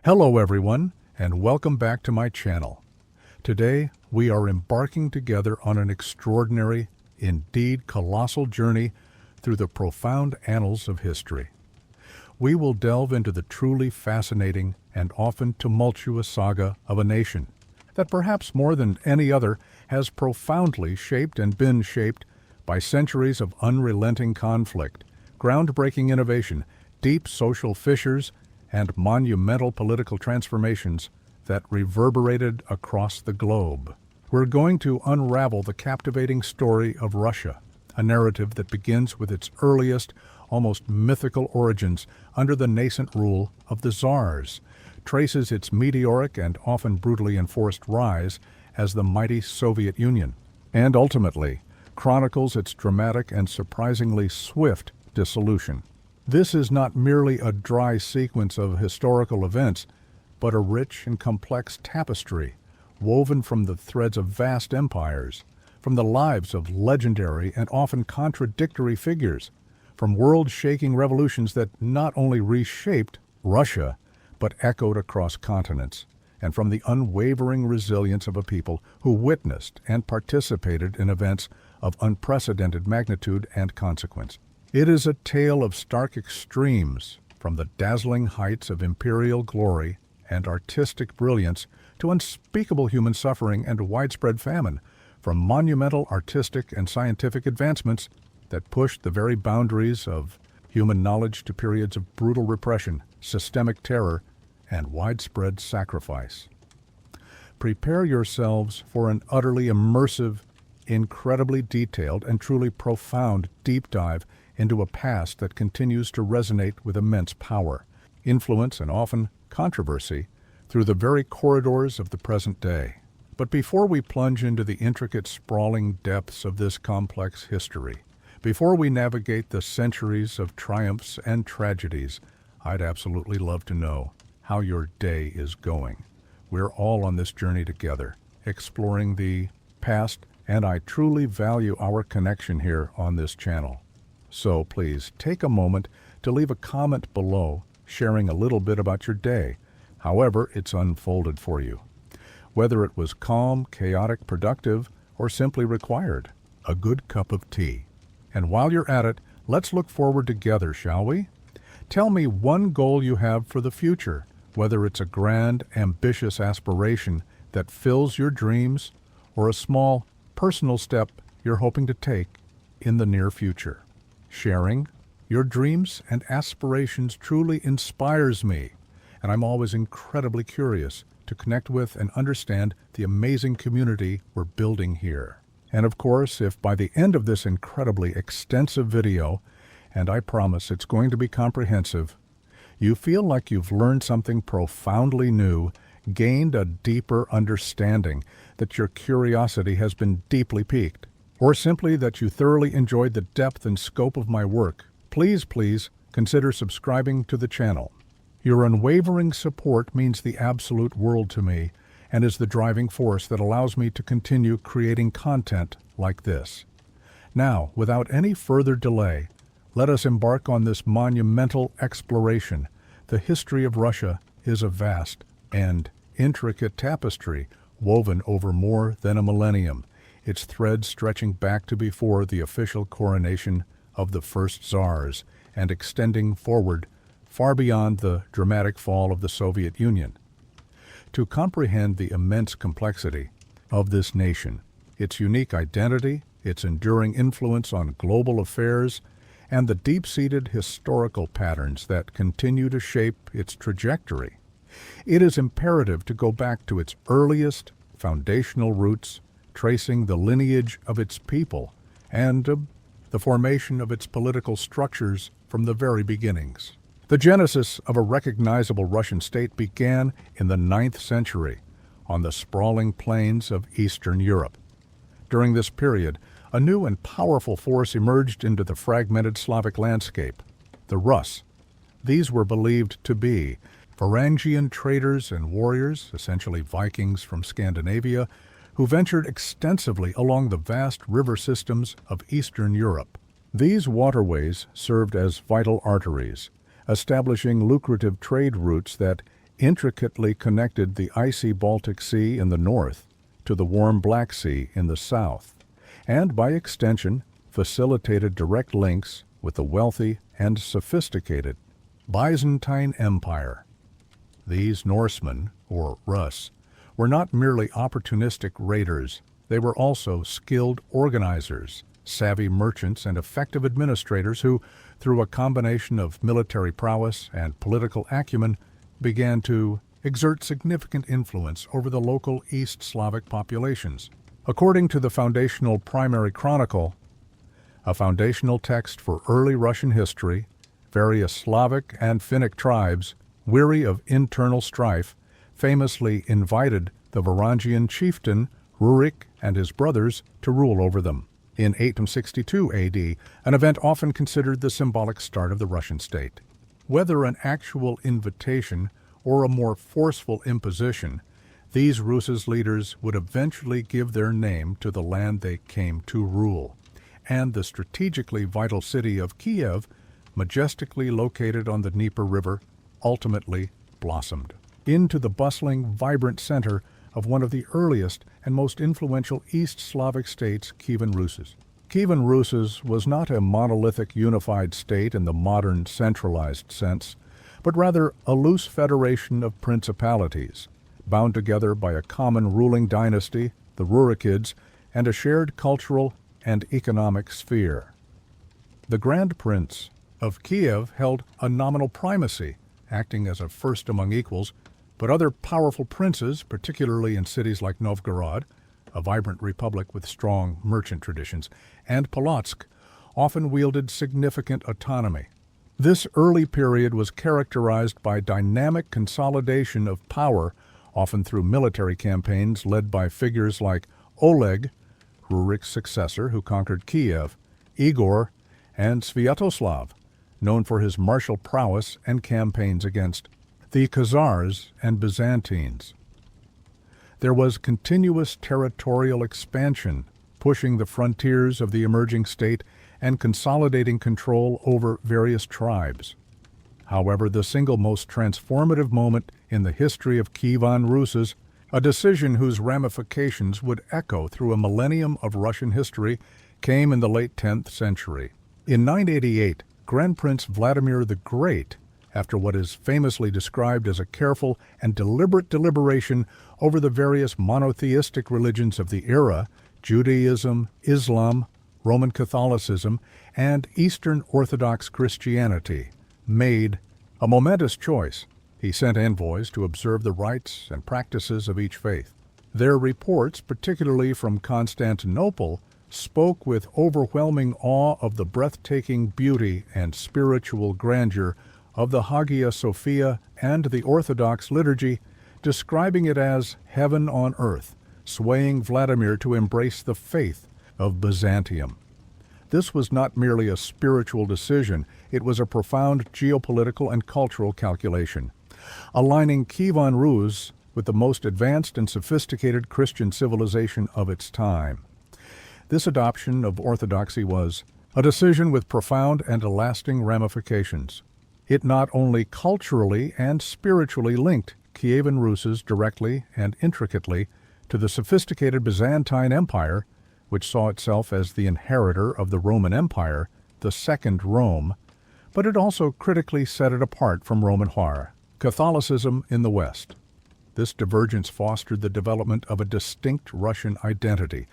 Hello everyone, and welcome back to my channel. Today, we are embarking together on an extraordinary, indeed colossal journey through the profound annals of history. We will delve into the truly fascinating and often tumultuous saga of a nation that perhaps more than any other has profoundly shaped and been shaped by centuries of unrelenting conflict, groundbreaking innovation, deep social fissures, and monumental political transformations that reverberated across the globe. We're going to unravel the captivating story of Russia, a narrative that begins with its earliest, almost mythical origins under the nascent rule of the Tsars, traces its meteoric and often brutally enforced rise as the mighty Soviet Union, and ultimately chronicles its dramatic and surprisingly swift dissolution. This is not merely a dry sequence of historical events, but a rich and complex tapestry woven from the threads of vast empires, from the lives of legendary and often contradictory figures, from world-shaking revolutions that not only reshaped Russia, but echoed across continents, and from the unwavering resilience of a people who witnessed and participated in events of unprecedented magnitude and consequence. It is a tale of stark extremes, from the dazzling heights of imperial glory and artistic brilliance to unspeakable human suffering and widespread famine, from monumental artistic and scientific advancements that pushed the very boundaries of human knowledge to periods of brutal repression, systemic terror, and widespread sacrifice. Prepare yourselves for an utterly immersive, incredibly detailed, and truly profound deep dive into a past that continues to resonate with immense power, influence, and often controversy through the very corridors of the present day. But before we plunge into the intricate, sprawling depths of this complex history, before we navigate the centuries of triumphs and tragedies, I'd absolutely love to know how your day is going. We're all on this journey together, exploring the past, and I truly value our connection here on this channel. So please take a moment to leave a comment below, sharing a little bit about your day, however it's unfolded for you. Whether it was calm, chaotic, productive, or simply required a good cup of tea. And while you're at it, let's look forward together, shall we? Tell me one goal you have for the future, whether it's a grand, ambitious aspiration that fills your dreams or a small, personal step you're hoping to take in the near future. Sharing your dreams and aspirations truly inspires me, and I'm always incredibly curious to connect with and understand the amazing community we're building here. And of course, if by the end of this incredibly extensive video, and I promise it's going to be comprehensive, you feel like you've learned something profoundly new, gained a deeper understanding, that your curiosity has been deeply piqued, or simply that you thoroughly enjoyed the depth and scope of my work, please consider subscribing to the channel. Your unwavering support means the absolute world to me and is the driving force that allows me to continue creating content like this. Now, without any further delay, let us embark on this monumental exploration. The history of Russia is a vast and intricate tapestry woven over more than a millennium, its threads stretching back to before the official coronation of the first Tsars and extending forward far beyond the dramatic fall of the Soviet Union. To comprehend the immense complexity of this nation, its unique identity, its enduring influence on global affairs, and the deep-seated historical patterns that continue to shape its trajectory, it is imperative to go back to its earliest foundational roots, tracing the lineage of its people and the formation of its political structures from the very beginnings. The genesis of a recognizable Russian state began in the 9th century on the sprawling plains of Eastern Europe. During this period, a new and powerful force emerged into the fragmented Slavic landscape, the Rus. These were believed to be Varangian traders and warriors, essentially Vikings from Scandinavia, who ventured extensively along the vast river systems of Eastern Europe. These waterways served as vital arteries, establishing lucrative trade routes that intricately connected the icy Baltic Sea in the north to the warm Black Sea in the south, and by extension facilitated direct links with the wealthy and sophisticated Byzantine Empire. These Norsemen, or Rus, were not merely opportunistic raiders, they were also skilled organizers, savvy merchants, and effective administrators who, through a combination of military prowess and political acumen, began to exert significant influence over the local East Slavic populations. According to the foundational Primary Chronicle, a foundational text for early Russian history, various Slavic and Finnic tribes, weary of internal strife, famously invited the Varangian chieftain Rurik and his brothers to rule over them. In 862 AD, an event often considered the symbolic start of the Russian state. Whether an actual invitation or a more forceful imposition, these Rus' leaders would eventually give their name to the land they came to rule, and the strategically vital city of Kiev, majestically located on the Dnieper River, ultimately blossomed into the bustling, vibrant center of one of the earliest and most influential East Slavic states, Kievan Rus'. Kievan Rus' was not a monolithic unified state in the modern centralized sense, but rather a loose federation of principalities, bound together by a common ruling dynasty, the Rurikids, and a shared cultural and economic sphere. The Grand Prince of Kiev held a nominal primacy, acting as a first among equals, but other powerful princes, particularly in cities like Novgorod, a vibrant republic with strong merchant traditions, and Polotsk, often wielded significant autonomy. This early period was characterized by dynamic consolidation of power, often through military campaigns led by figures like Oleg, Rurik's successor who conquered Kiev, Igor, and Sviatoslav, known for his martial prowess and campaigns against the Khazars and Byzantines. There was continuous territorial expansion, pushing the frontiers of the emerging state and consolidating control over various tribes. However, the single most transformative moment in the history of Kievan Rus', a decision whose ramifications would echo through a millennium of Russian history, came in the late 10th century. In 988, Grand Prince Vladimir the Great, after what is famously described as a careful and deliberate deliberation over the various monotheistic religions of the era, Judaism, Islam, Roman Catholicism, and Eastern Orthodox Christianity, made a momentous choice. He sent envoys to observe the rites and practices of each faith. Their reports, particularly from Constantinople, spoke with overwhelming awe of the breathtaking beauty and spiritual grandeur of the Hagia Sophia and the Orthodox liturgy, describing it as heaven on earth, swaying Vladimir to embrace the faith of Byzantium. This was not merely a spiritual decision, it was a profound geopolitical and cultural calculation, aligning Kievan Rus with the most advanced and sophisticated Christian civilization of its time. This adoption of orthodoxy was a decision with profound and lasting ramifications. It not only culturally and spiritually linked Kievan Rus' directly and intricately to the sophisticated Byzantine Empire, which saw itself as the inheritor of the Roman Empire, the Second Rome, but it also critically set it apart from Roman Catholicism in the West. This divergence fostered the development of a distinct Russian identity,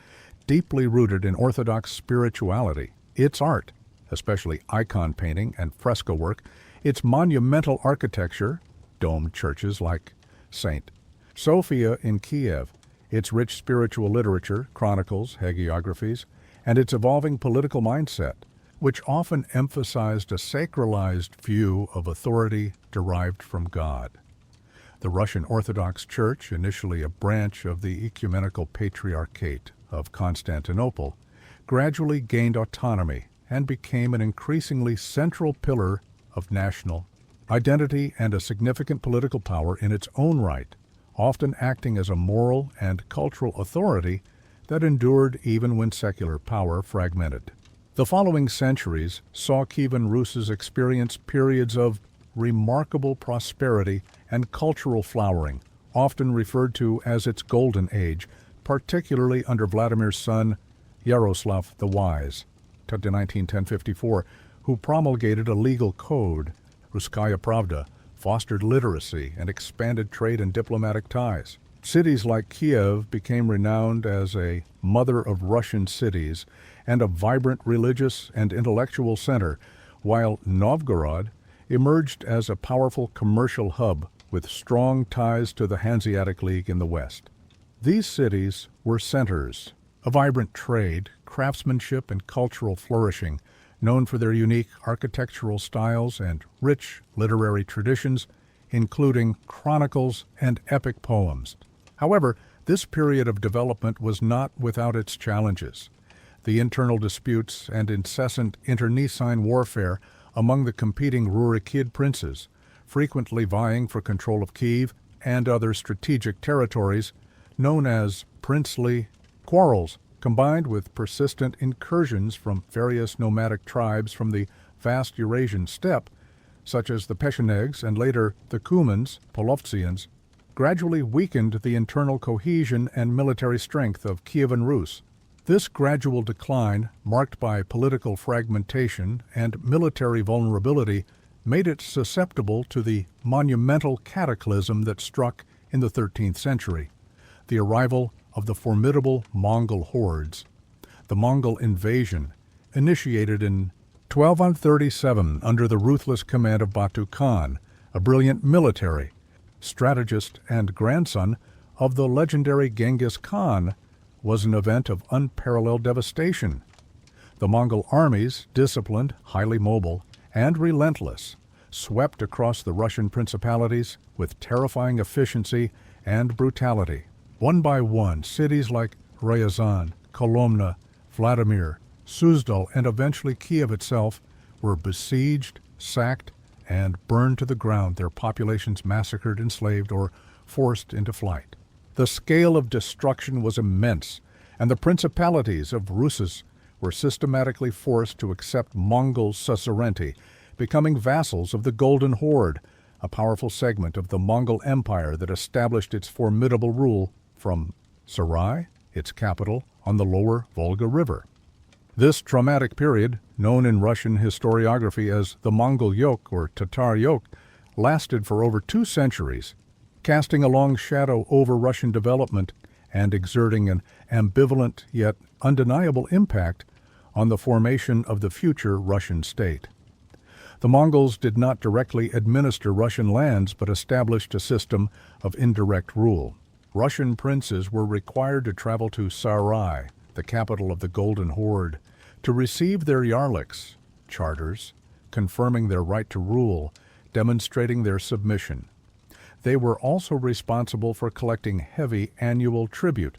deeply rooted in Orthodox spirituality, its art, especially icon painting and fresco work, its monumental architecture, domed churches like St. Sophia in Kiev, its rich spiritual literature, chronicles, hagiographies, and its evolving political mindset, which often emphasized a sacralized view of authority derived from God. The Russian Orthodox Church, initially a branch of the Ecumenical Patriarchate of Constantinople, gradually gained autonomy and became an increasingly central pillar of national identity and a significant political power in its own right, often acting as a moral and cultural authority that endured even when secular power fragmented. The following centuries saw Kievan Rus' experience periods of remarkable prosperity and cultural flowering, often referred to as its golden age, particularly under Vladimir's son, Yaroslav the Wise, to 1910-54, who promulgated a legal code. Ruskaya Pravda fostered literacy and expanded trade and diplomatic ties. Cities like Kiev became renowned as a mother of Russian cities and a vibrant religious and intellectual center, while Novgorod emerged as a powerful commercial hub with strong ties to the Hanseatic League in the west. These cities were centers, a vibrant trade, craftsmanship, and cultural flourishing, known for their unique architectural styles and rich literary traditions, including chronicles and epic poems. However, this period of development was not without its challenges. The internal disputes and incessant internecine warfare among the competing Rurikid princes, frequently vying for control of Kiev and other strategic territories, known as princely quarrels, combined with persistent incursions from various nomadic tribes from the vast Eurasian steppe, such as the Pechenegs and later the Cumans, Polovtsians, gradually weakened the internal cohesion and military strength of Kievan Rus. This gradual decline, marked by political fragmentation and military vulnerability, made it susceptible to the monumental cataclysm that struck in the 13th century, the arrival of the formidable Mongol hordes. The Mongol invasion, initiated in 1237 under the ruthless command of Batu Khan, a brilliant military strategist and grandson of the legendary Genghis Khan, was an event of unparalleled devastation. The Mongol armies, disciplined, highly mobile, and relentless, swept across the Russian principalities with terrifying efficiency and brutality. One by one, cities like Ryazan, Kolomna, Vladimir, Suzdal, and eventually Kiev itself were besieged, sacked, and burned to the ground, their populations massacred, enslaved, or forced into flight. The scale of destruction was immense, and the principalities of Rus were systematically forced to accept Mongol suzerainty, becoming vassals of the Golden Horde, a powerful segment of the Mongol Empire that established its formidable rule from Sarai, its capital, on the lower Volga River. This traumatic period, known in Russian historiography as the Mongol yoke or Tatar yoke, lasted for over 2 centuries, casting a long shadow over Russian development and exerting an ambivalent yet undeniable impact on the formation of the future Russian state. The Mongols did not directly administer Russian lands but established a system of indirect rule. Russian princes were required to travel to Sarai, the capital of the Golden Horde, to receive their yarliks, charters, confirming their right to rule, demonstrating their submission. They were also responsible for collecting heavy annual tribute,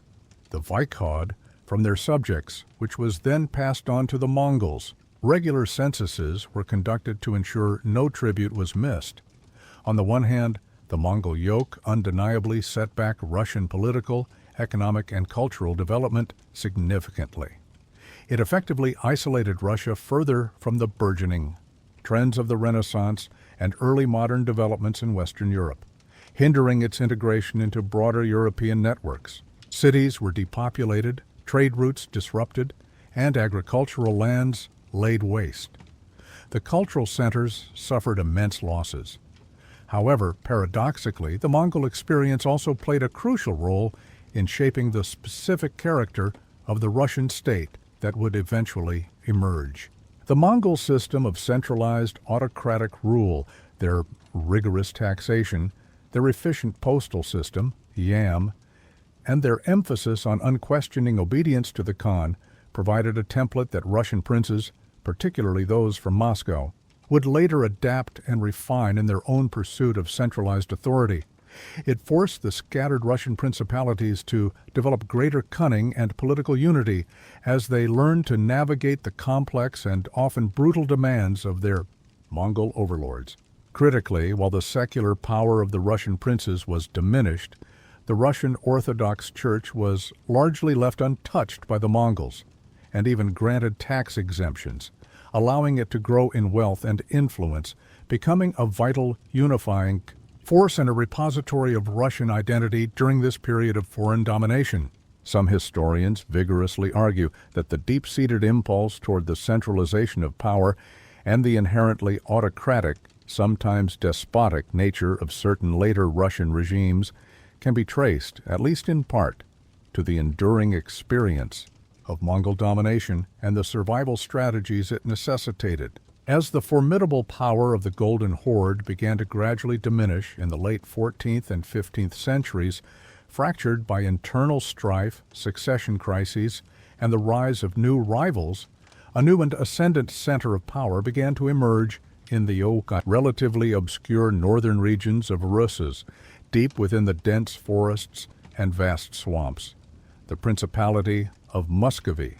the Vaikhod, from their subjects, which was then passed on to the Mongols. Regular censuses were conducted to ensure no tribute was missed. On the one hand, the Mongol yoke undeniably set back Russian political, economic, and cultural development significantly. It effectively isolated Russia further from the burgeoning trends of the Renaissance and early modern developments in Western Europe, hindering its integration into broader European networks. Cities were depopulated, trade routes disrupted, and agricultural lands laid waste. The cultural centers suffered immense losses. However, paradoxically, the Mongol experience also played a crucial role in shaping the specific character of the Russian state that would eventually emerge. The Mongol system of centralized autocratic rule, their rigorous taxation, their efficient postal system, YAM, and their emphasis on unquestioning obedience to the Khan provided a template that Russian princes, particularly those from Moscow, would later adapt and refine in their own pursuit of centralized authority. It forced the scattered Russian principalities to develop greater cunning and political unity as they learned to navigate the complex and often brutal demands of their Mongol overlords. Critically, while the secular power of the Russian princes was diminished, the Russian Orthodox Church was largely left untouched by the Mongols, and even granted tax exemptions, allowing it to grow in wealth and influence, becoming a vital unifying force and a repository of Russian identity during this period of foreign domination. Some historians vigorously argue that the deep-seated impulse toward the centralization of power and the inherently autocratic, sometimes despotic nature of certain later Russian regimes can be traced, at least in part, to the enduring experience of Mongol domination and the survival strategies it necessitated. As the formidable power of the Golden Horde began to gradually diminish in the late 14th and 15th centuries, fractured by internal strife, succession crises, and the rise of new rivals, a new and ascendant center of power began to emerge in the relatively obscure northern regions of Rus, deep within the dense forests and vast swamps. The Principality of Muscovy.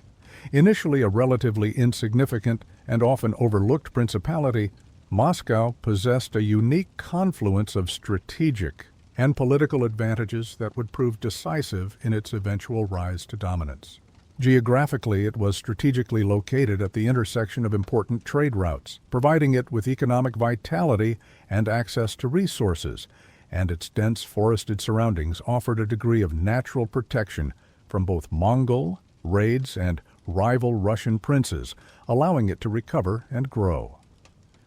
Initially a relatively insignificant and often overlooked principality, Moscow possessed a unique confluence of strategic and political advantages that would prove decisive in its eventual rise to dominance. Geographically, it was strategically located at the intersection of important trade routes, providing it with economic vitality and access to resources, and its dense forested surroundings offered a degree of natural protection from both Mongol raids and rival Russian princes, allowing it to recover and grow.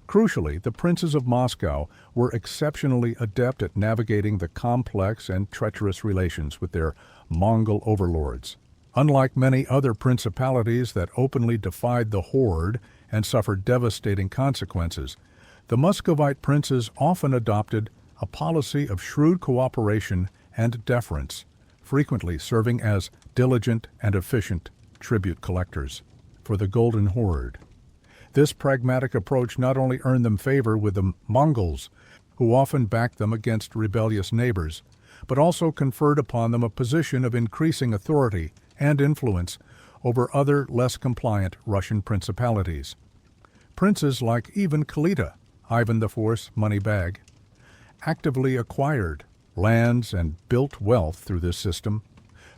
Crucially, the princes of Moscow were exceptionally adept at navigating the complex and treacherous relations with their Mongol overlords. Unlike many other principalities that openly defied the horde and suffered devastating consequences, the Muscovite princes often adopted a policy of shrewd cooperation and deference, frequently serving as diligent and efficient tribute collectors for the Golden Horde. This pragmatic approach not only earned them favor with the Mongols, who often backed them against rebellious neighbors, but also conferred upon them a position of increasing authority and influence over other less compliant Russian principalities. Princes like Ivan Kalita, Ivan IV's money bag, actively acquired lands and built wealth through this system.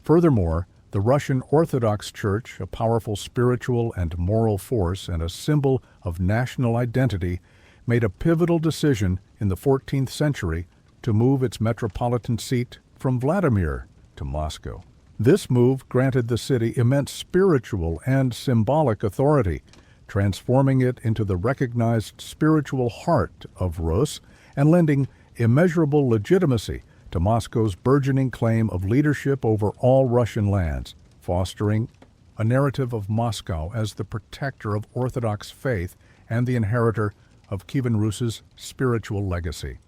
Furthermore, the Russian Orthodox Church, a powerful spiritual and moral force and a symbol of national identity, made a pivotal decision in the 14th century to move its metropolitan seat from Vladimir to Moscow. This move granted the city immense spiritual and symbolic authority, transforming it into the recognized spiritual heart of Rus and lending immeasurable legitimacy to Moscow's burgeoning claim of leadership over all Russian lands, fostering a narrative of Moscow as the protector of Orthodox faith and the inheritor of Kievan Rus's spiritual legacy.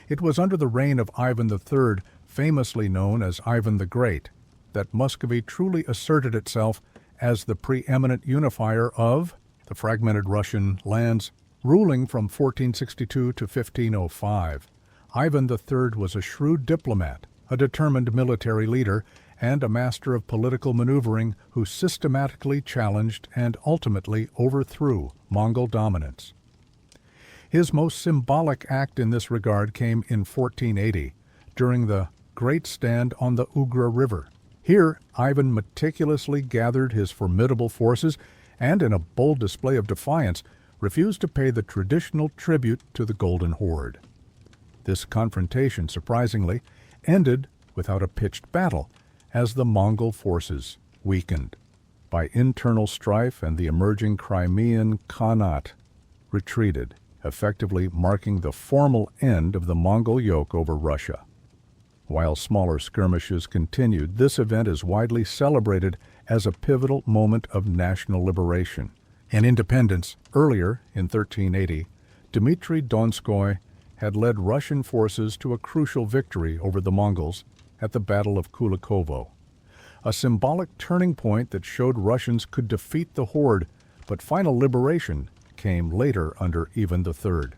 It was under the reign of Ivan III, famously known as Ivan the Great, that Muscovy truly asserted itself as the preeminent unifier of the fragmented Russian lands. Ruling from 1462 to 1505, Ivan III was a shrewd diplomat, a determined military leader, and a master of political maneuvering who systematically challenged and ultimately overthrew Mongol dominance. His most symbolic act in this regard came in 1480, during the Great Stand on the Ugra River. Here, Ivan meticulously gathered his formidable forces and, in a bold display of defiance, refused to pay the traditional tribute to the Golden Horde. This confrontation, surprisingly, ended without a pitched battle, as the Mongol forces weakened by internal strife and the emerging Crimean Khanate retreated, effectively marking the formal end of the Mongol yoke over Russia. While smaller skirmishes continued, this event is widely celebrated as a pivotal moment of national liberation and independence. Earlier, in 1380, Dmitry Donskoy had led Russian forces to a crucial victory over the Mongols at the Battle of Kulikovo, a symbolic turning point that showed Russians could defeat the horde, but final liberation came later under Ivan III.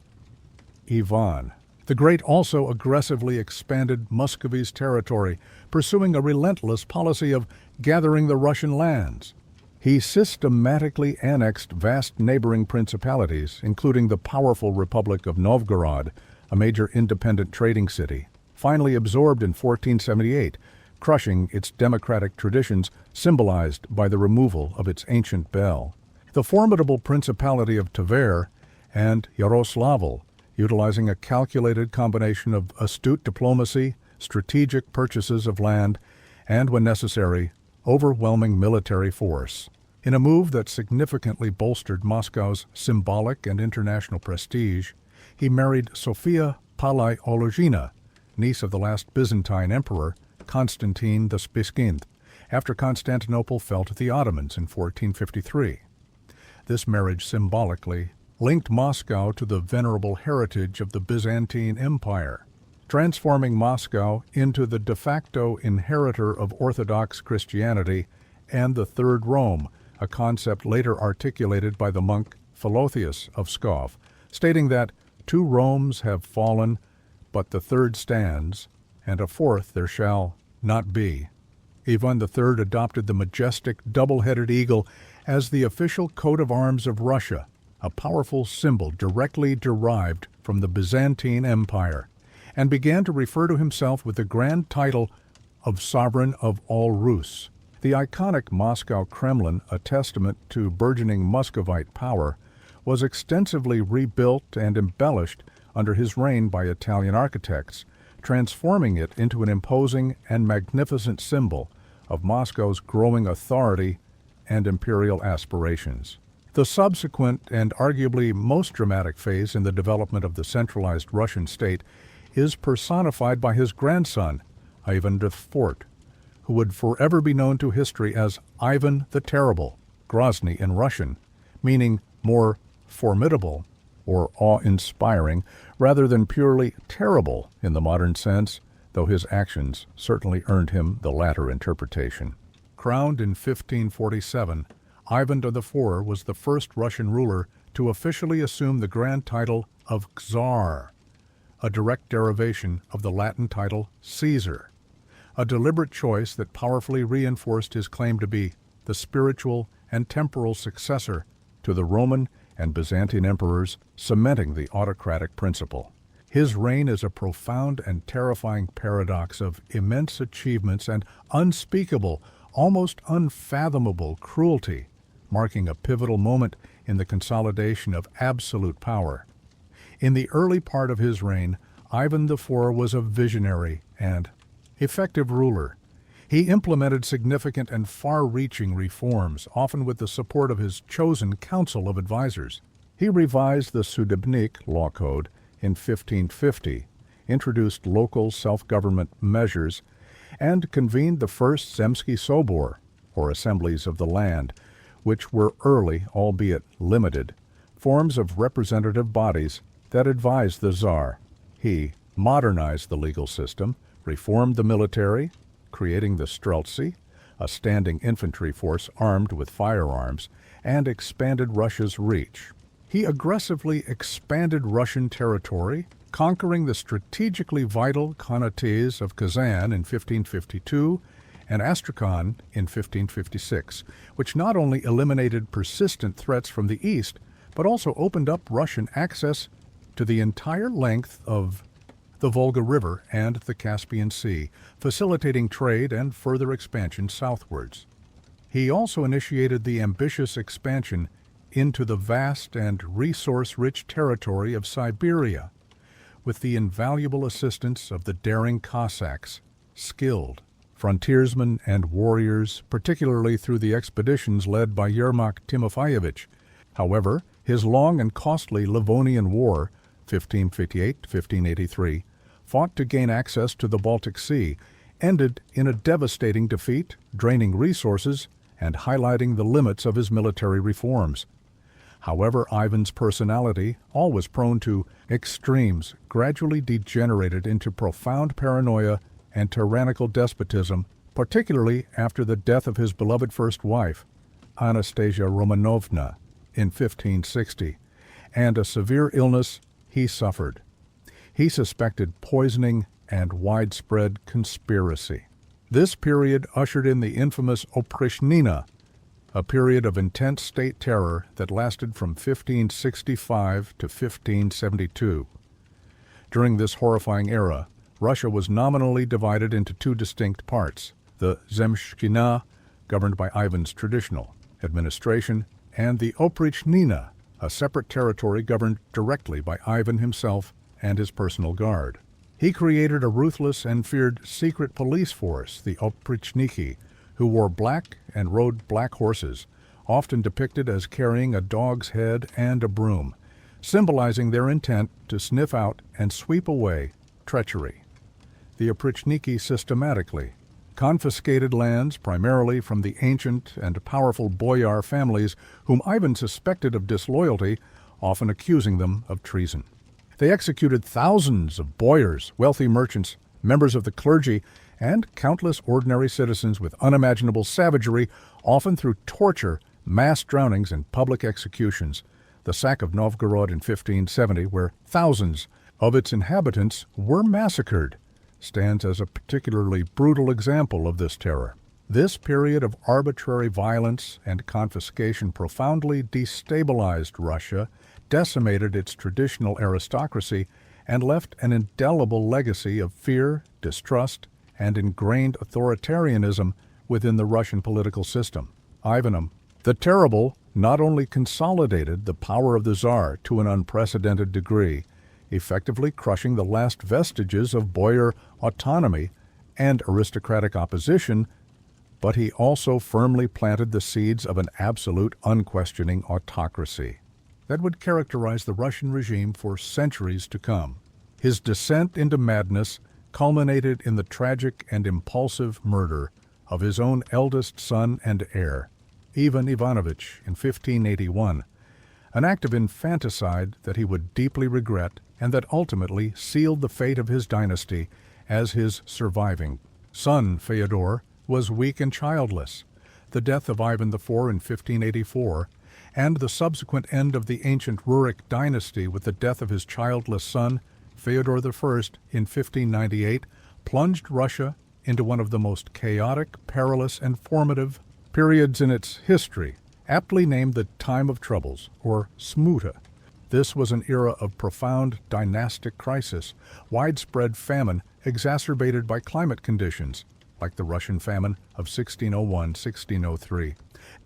Ivan the Great also aggressively expanded Muscovy's territory, pursuing a relentless policy of gathering the Russian lands. He systematically annexed vast neighboring principalities, including the powerful Republic of Novgorod, a major independent trading city, finally absorbed in 1478, crushing its democratic traditions symbolized by the removal of its ancient bell. The formidable Principality of Tver and Yaroslavl utilizing a calculated combination of astute diplomacy, strategic purchases of land, and, when necessary, overwhelming military force. In a move that significantly bolstered Moscow's symbolic and international prestige, he married Sophia Palaiologina, niece of the last Byzantine emperor, Constantine the Spiskindh, after Constantinople fell to the Ottomans in 1453. This marriage symbolically linked Moscow to the venerable heritage of the Byzantine Empire, transforming Moscow into the de facto inheritor of Orthodox Christianity and the Third Rome, a concept later articulated by the monk Philotheus of Pskov, stating that 2 Romes have fallen, but the third stands, and a fourth there shall not be. Ivan III adopted the majestic double-headed eagle as the official coat of arms of Russia, a powerful symbol directly derived from the Byzantine Empire, and began to refer to himself with the grand title of Sovereign of all Rus. The iconic Moscow Kremlin, a testament to burgeoning Muscovite power, was extensively rebuilt and embellished under his reign by Italian architects, transforming it into an imposing and magnificent symbol of Moscow's growing authority and imperial aspirations. The subsequent and arguably most dramatic phase in the development of the centralized Russian state is personified by his grandson, Ivan IV, who would forever be known to history as Ivan the Terrible, Grozny in Russian, meaning more formidable or awe-inspiring rather than purely terrible in the modern sense, though his actions certainly earned him the latter interpretation. Crowned in 1547, Ivan IV was the first Russian ruler to officially assume the grand title of Czar, a direct derivation of the Latin title Caesar, a deliberate choice that powerfully reinforced his claim to be the spiritual and temporal successor to the Roman and Byzantine emperors, cementing the autocratic principle. His reign is a profound and terrifying paradox of immense achievements and unspeakable, almost unfathomable cruelty, marking a pivotal moment in the consolidation of absolute power. In the early part of his reign, Ivan IV was a visionary and effective ruler. He implemented significant and far-reaching reforms, often with the support of his chosen council of advisors. He revised the Sudebnik law code in 1550, introduced local self-government measures, and convened the first Zemsky Sobor, or assemblies of the land, which were early, albeit limited, forms of representative bodies that advised the Tsar. He modernized the legal system, reformed the military, creating the Streltsy, a standing infantry force armed with firearms, and expanded Russia's reach. He aggressively expanded Russian territory, conquering the strategically vital Khanates of Kazan in 1552 and Astrakhan in 1556, which not only eliminated persistent threats from the east, but also opened up Russian access to the entire length of the Volga River and the Caspian Sea, facilitating trade and further expansion southwards. He also initiated the ambitious expansion into the vast and resource-rich territory of Siberia, with the invaluable assistance of the daring Cossacks, skilled frontiersmen and warriors, particularly through the expeditions led by Yermak Timofeyevich. However, his long and costly Livonian War, 1558-1583, fought to gain access to the Baltic Sea, ended in a devastating defeat, draining resources and highlighting the limits of his military reforms. However, Ivan's personality, always prone to extremes, gradually degenerated into profound paranoia and tyrannical despotism, particularly after the death of his beloved first wife, Anastasia Romanovna, in 1560, and a severe illness he suffered. He suspected poisoning and widespread conspiracy. This period ushered in the infamous Oprichnina, a period of intense state terror that lasted from 1565 to 1572. During this horrifying era, Russia was nominally divided into 2 distinct parts, the Zemshchina, governed by Ivan's traditional administration, and the Oprichnina, a separate territory governed directly by Ivan himself and his personal guard. He created a ruthless and feared secret police force, the oprichniki, who wore black and rode black horses, often depicted as carrying a dog's head and a broom, symbolizing their intent to sniff out and sweep away treachery. The oprichniki systematically confiscated lands primarily from the ancient and powerful boyar families whom Ivan suspected of disloyalty, often accusing them of treason. They executed thousands of boyars, wealthy merchants, members of the clergy, and countless ordinary citizens with unimaginable savagery, often through torture, mass drownings, and public executions. The sack of Novgorod in 1570, where thousands of its inhabitants were massacred, stands as a particularly brutal example of this terror. This period of arbitrary violence and confiscation profoundly destabilized Russia, decimated its traditional aristocracy, and left an indelible legacy of fear, distrust, and ingrained authoritarianism within the Russian political system. Ivan the Terrible not only consolidated the power of the Tsar to an unprecedented degree, effectively crushing the last vestiges of boyar autonomy and aristocratic opposition, but he also firmly planted the seeds of an absolute, unquestioning autocracy that would characterize the Russian regime for centuries to come. His descent into madness culminated in the tragic and impulsive murder of his own eldest son and heir, Ivan Ivanovich, in 1581, an act of infanticide that he would deeply regret and that ultimately sealed the fate of his dynasty, as his surviving son, Fyodor, was weak and childless. The death of Ivan IV in 1584, and the subsequent end of the ancient Rurik dynasty with the death of his childless son, Fyodor I, in 1598, plunged Russia into one of the most chaotic, perilous, and formative periods in its history, aptly named the Time of Troubles, or Smuta. This was an era of profound dynastic crisis, widespread famine exacerbated by climate conditions, like the Russian famine of 1601-1603,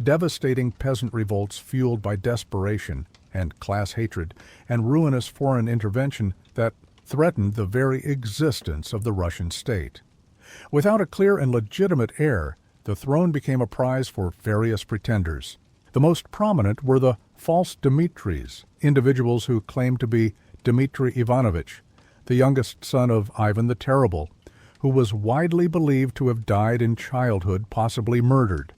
devastating peasant revolts fueled by desperation and class hatred, and ruinous foreign intervention that threatened the very existence of the Russian state. Without a clear and legitimate heir, the throne became a prize for various pretenders. The most prominent were the false Dmitris, individuals who claimed to be Dmitry Ivanovich, the youngest son of Ivan the Terrible, who was widely believed to have died in childhood, possibly murdered.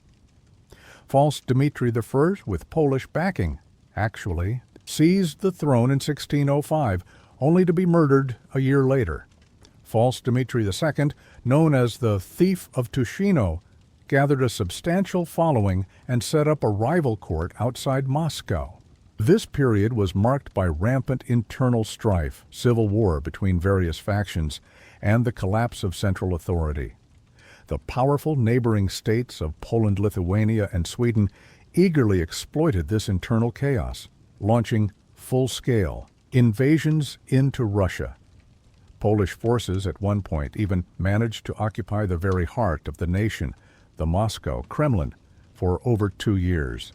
False Dmitry I, with Polish backing, actually seized the throne in 1605, only to be murdered a year later. False Dmitry II, known as the Thief of Tushino, gathered a substantial following and set up a rival court outside Moscow. This period was marked by rampant internal strife, civil war between various factions, and the collapse of central authority. The powerful neighboring states of Poland, Lithuania, and Sweden eagerly exploited this internal chaos, launching full-scale invasions into Russia. Polish forces at one point even managed to occupy the very heart of the nation, the Moscow Kremlin, for over 2 years.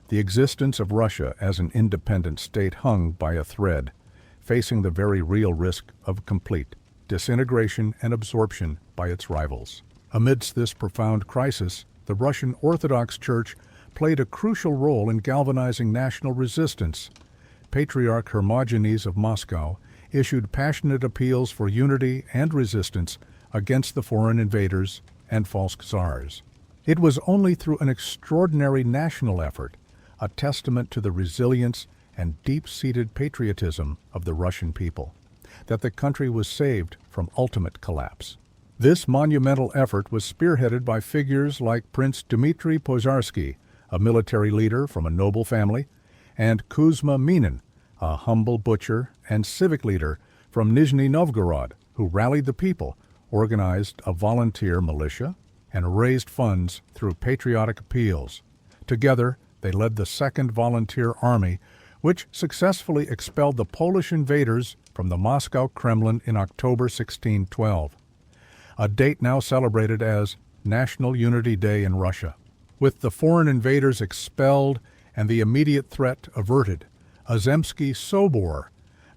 The existence of Russia as an independent state hung by a thread, facing the very real risk of complete disintegration and absorption by its rivals. Amidst this profound crisis, the Russian Orthodox Church played a crucial role in galvanizing national resistance. Patriarch Hermogenes of Moscow issued passionate appeals for unity and resistance against the foreign invaders and false czars. It was only through an extraordinary national effort, a testament to the resilience and deep-seated patriotism of the Russian people, that the country was saved from ultimate collapse. This monumental effort was spearheaded by figures like Prince Dmitry Pozarsky, a military leader from a noble family, and Kuzma Minin, a humble butcher and civic leader from Nizhny Novgorod, who rallied the people, organized a volunteer militia, and raised funds through patriotic appeals. Together, they led the Second Volunteer Army, which successfully expelled the Polish invaders from the Moscow Kremlin in October 1612, a date now celebrated as National Unity Day in Russia. With the foreign invaders expelled and the immediate threat averted, a Zemsky Sobor,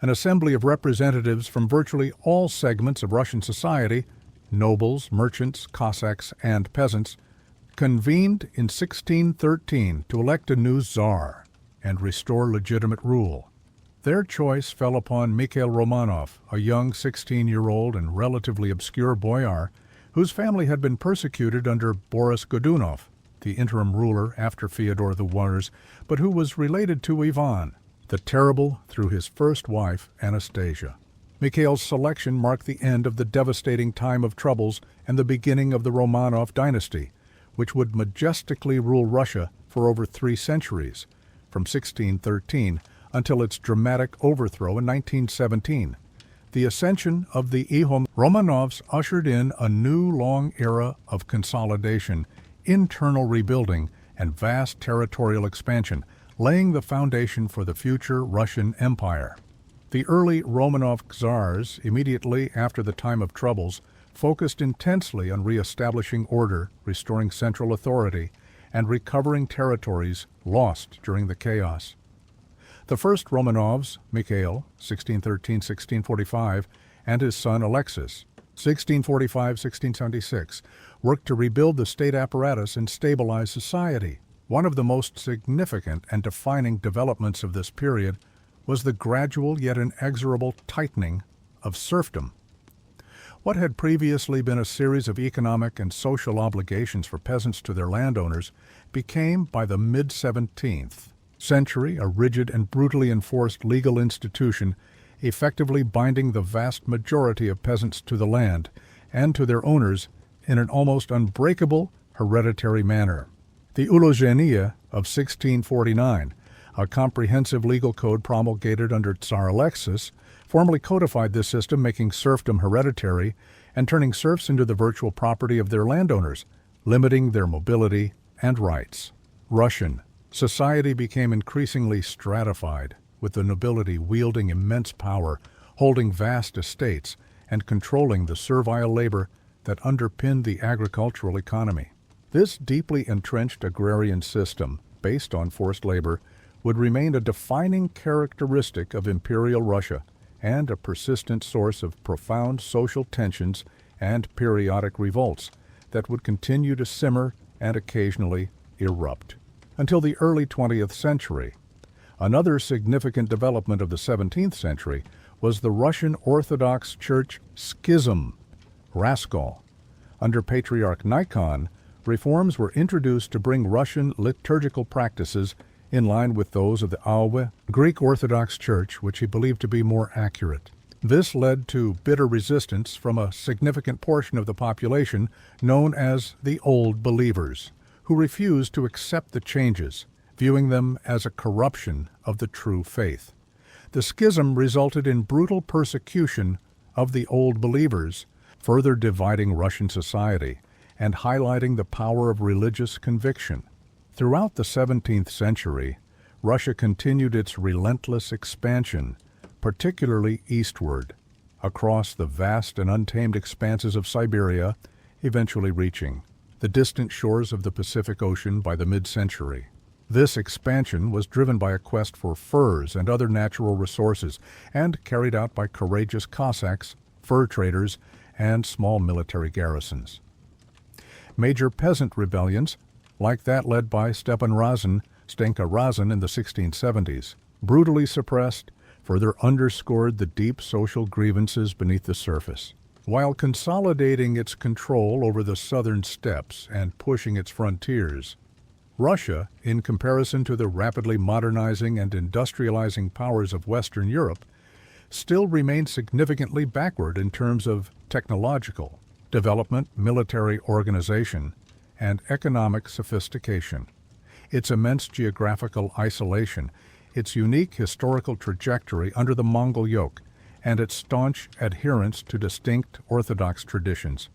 an assembly of representatives from virtually all segments of Russian society, nobles, merchants, Cossacks, and peasants, convened in 1613 to elect a new Tsar and restore legitimate rule. Their choice fell upon Mikhail Romanov, a young 16-year-old and relatively obscure boyar whose family had been persecuted under Boris Godunov, the interim ruler after Fyodor the Wars, but who was related to Ivan the Terrible through his first wife, Anastasia. Mikhail's selection marked the end of the devastating time of troubles and the beginning of the Romanov dynasty, which would majestically rule Russia for over 3 centuries, from 1613 until its dramatic overthrow in 1917. The ascension of the Ihom Romanovs ushered in a new long era of consolidation, internal rebuilding, and vast territorial expansion, laying the foundation for the future Russian Empire. The early Romanov czars, immediately after the time of troubles, focused intensely on re-establishing order, restoring central authority, and recovering territories lost during the chaos. The first Romanovs, Mikhail, 1613-1645, and his son Alexis, 1645-1676, worked to rebuild the state apparatus and stabilize society. One of the most significant and defining developments of this period was the gradual yet inexorable tightening of serfdom. What had previously been a series of economic and social obligations for peasants to their landowners became, by the mid-17th century, a rigid and brutally enforced legal institution, effectively binding the vast majority of peasants to the land and to their owners in an almost unbreakable hereditary manner. The Ulozhenie of 1649, a comprehensive legal code promulgated under Tsar Alexis, formally codified this system, making serfdom hereditary and turning serfs into the virtual property of their landowners, limiting their mobility and rights. Russian society became increasingly stratified, with the nobility wielding immense power, holding vast estates, and controlling the servile labor that underpinned the agricultural economy. This deeply entrenched agrarian system, based on forced labor, would remain a defining characteristic of Imperial Russia and a persistent source of profound social tensions and periodic revolts that would continue to simmer and occasionally erupt. Until the early 20th century. Another significant development of the 17th century was the Russian Orthodox Church schism, Raskol. Under Patriarch Nikon, reforms were introduced to bring Russian liturgical practices in line with those of the Awe Greek Orthodox Church, which he believed to be more accurate. This led to bitter resistance from a significant portion of the population known as the Old Believers, who refused to accept the changes, viewing them as a corruption of the true faith. The schism resulted in brutal persecution of the Old Believers, further dividing Russian society and highlighting the power of religious conviction. Throughout the 17th century, Russia continued its relentless expansion, particularly eastward, across the vast and untamed expanses of Siberia, eventually reaching the distant shores of the Pacific Ocean by the mid-century. This expansion was driven by a quest for furs and other natural resources, and carried out by courageous Cossacks, fur traders, and small military garrisons. Major peasant rebellions, like that led by Stepan Razin, Stenka Razin in the 1670s, brutally suppressed, further underscored the deep social grievances beneath the surface. While consolidating its control over the southern steppes and pushing its frontiers, Russia, in comparison to the rapidly modernizing and industrializing powers of Western Europe, still remained significantly backward in terms of technological development, military organization, and economic sophistication. Its immense geographical isolation, its unique historical trajectory under the Mongol yoke, and its staunch adherence to distinct Orthodox traditions,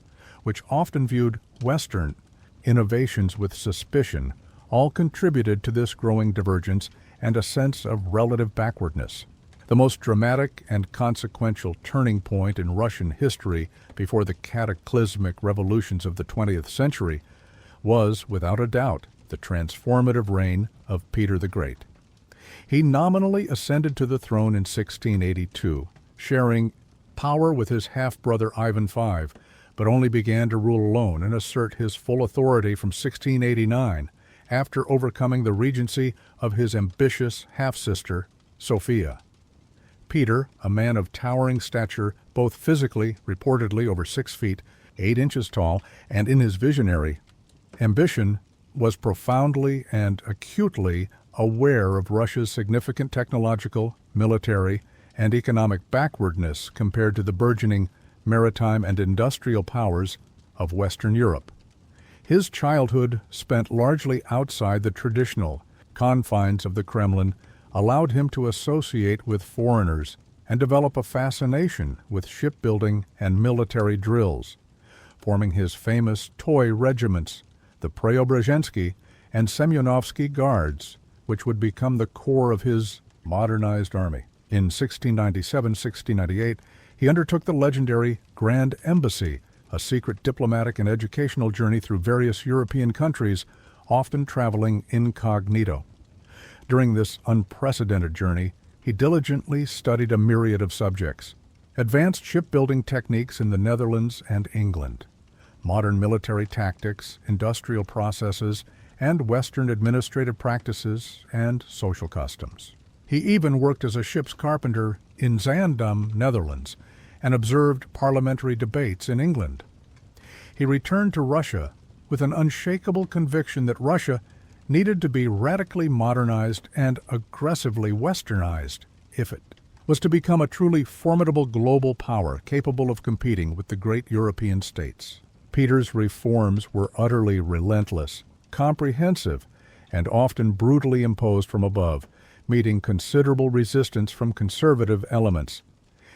which often viewed Western innovations with suspicion, all contributed to this growing divergence and a sense of relative backwardness. The most dramatic and consequential turning point in Russian history before the cataclysmic revolutions of the 20th century was, without a doubt, the transformative reign of Peter the Great. He nominally ascended to the throne in 1682, sharing power with his half-brother Ivan V, but only began to rule alone and assert his full authority from 1689, after overcoming the regency of his ambitious half-sister, Sophia. Peter, a man of towering stature, both physically, reportedly over 6 feet, 8 inches tall, and in his visionary ambition, was profoundly and acutely aware of Russia's significant technological, military, and economic backwardness compared to the burgeoning maritime and industrial powers of Western Europe. His childhood, spent largely outside the traditional confines of the Kremlin, allowed him to associate with foreigners and develop a fascination with shipbuilding and military drills, forming his famous toy regiments, the Preobrazhensky and Semyonovsky Guards, which would become the core of his modernized army. In 1697-1698, he undertook the legendary Grand Embassy, a secret diplomatic and educational journey through various European countries, often traveling incognito. During this unprecedented journey, he diligently studied a myriad of subjects: advanced shipbuilding techniques in the Netherlands and England, modern military tactics, industrial processes, and Western administrative practices and social customs. He even worked as a ship's carpenter in Zaandam, Netherlands, and observed parliamentary debates in England. He returned to Russia with an unshakable conviction that Russia needed to be radically modernized and aggressively westernized if it was to become a truly formidable global power capable of competing with the great European states. Peter's reforms were utterly relentless, comprehensive, and often brutally imposed from above, meeting considerable resistance from conservative elements.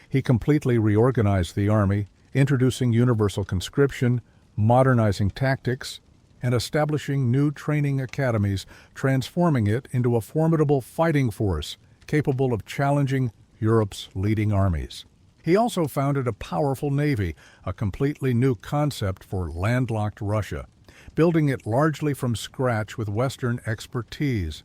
He completely reorganized the army, introducing universal conscription, modernizing tactics, and establishing new training academies, transforming it into a formidable fighting force capable of challenging Europe's leading armies. He also founded a powerful navy, a completely new concept for landlocked Russia, building it largely from scratch with Western expertise.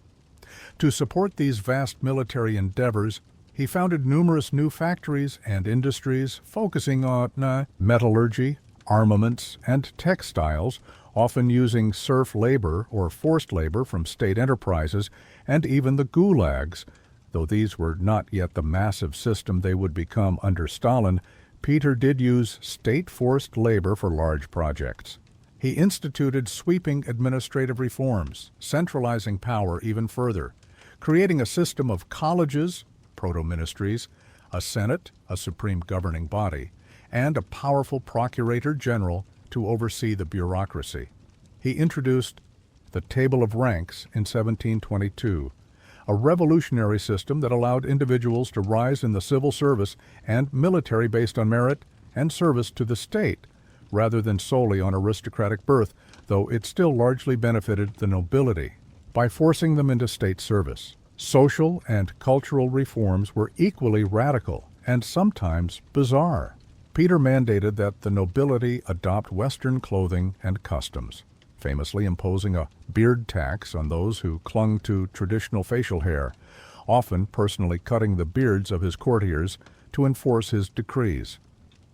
To support these vast military endeavors, he founded numerous new factories and industries focusing on metallurgy, armaments, and textiles, often using serf labor or forced labor from state enterprises, and even the gulags. Though these were not yet the massive system they would become under Stalin, Peter did use state-forced labor for large projects. He instituted sweeping administrative reforms, centralizing power even further, creating a system of colleges, proto-ministries, a senate, a supreme governing body, and a powerful procurator general to oversee the bureaucracy. He introduced the Table of Ranks in 1722, a revolutionary system that allowed individuals to rise in the civil service and military based on merit and service to the state, rather than solely on aristocratic birth, though it still largely benefited the nobility by forcing them into state service. Social and cultural reforms were equally radical and sometimes bizarre. Peter mandated that the nobility adopt Western clothing and customs, famously imposing a beard tax on those who clung to traditional facial hair, often personally cutting the beards of his courtiers to enforce his decrees.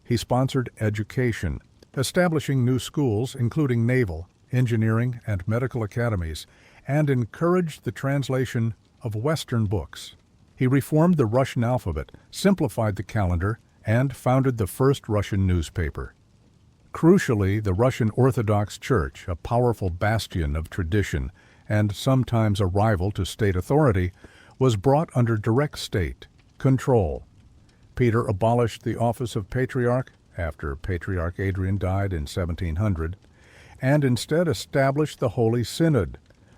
He sponsored education, establishing new schools, including naval, engineering, and medical academies, and encouraged the translation of Western books. He reformed the Russian alphabet, simplified the calendar, and founded the first Russian newspaper. Crucially, the Russian Orthodox Church, a powerful bastion of tradition and sometimes a rival to state authority, was brought under direct state control. Peter abolished the office of Patriarch after Patriarch Adrian died in 1700, and instead established the Holy Synod,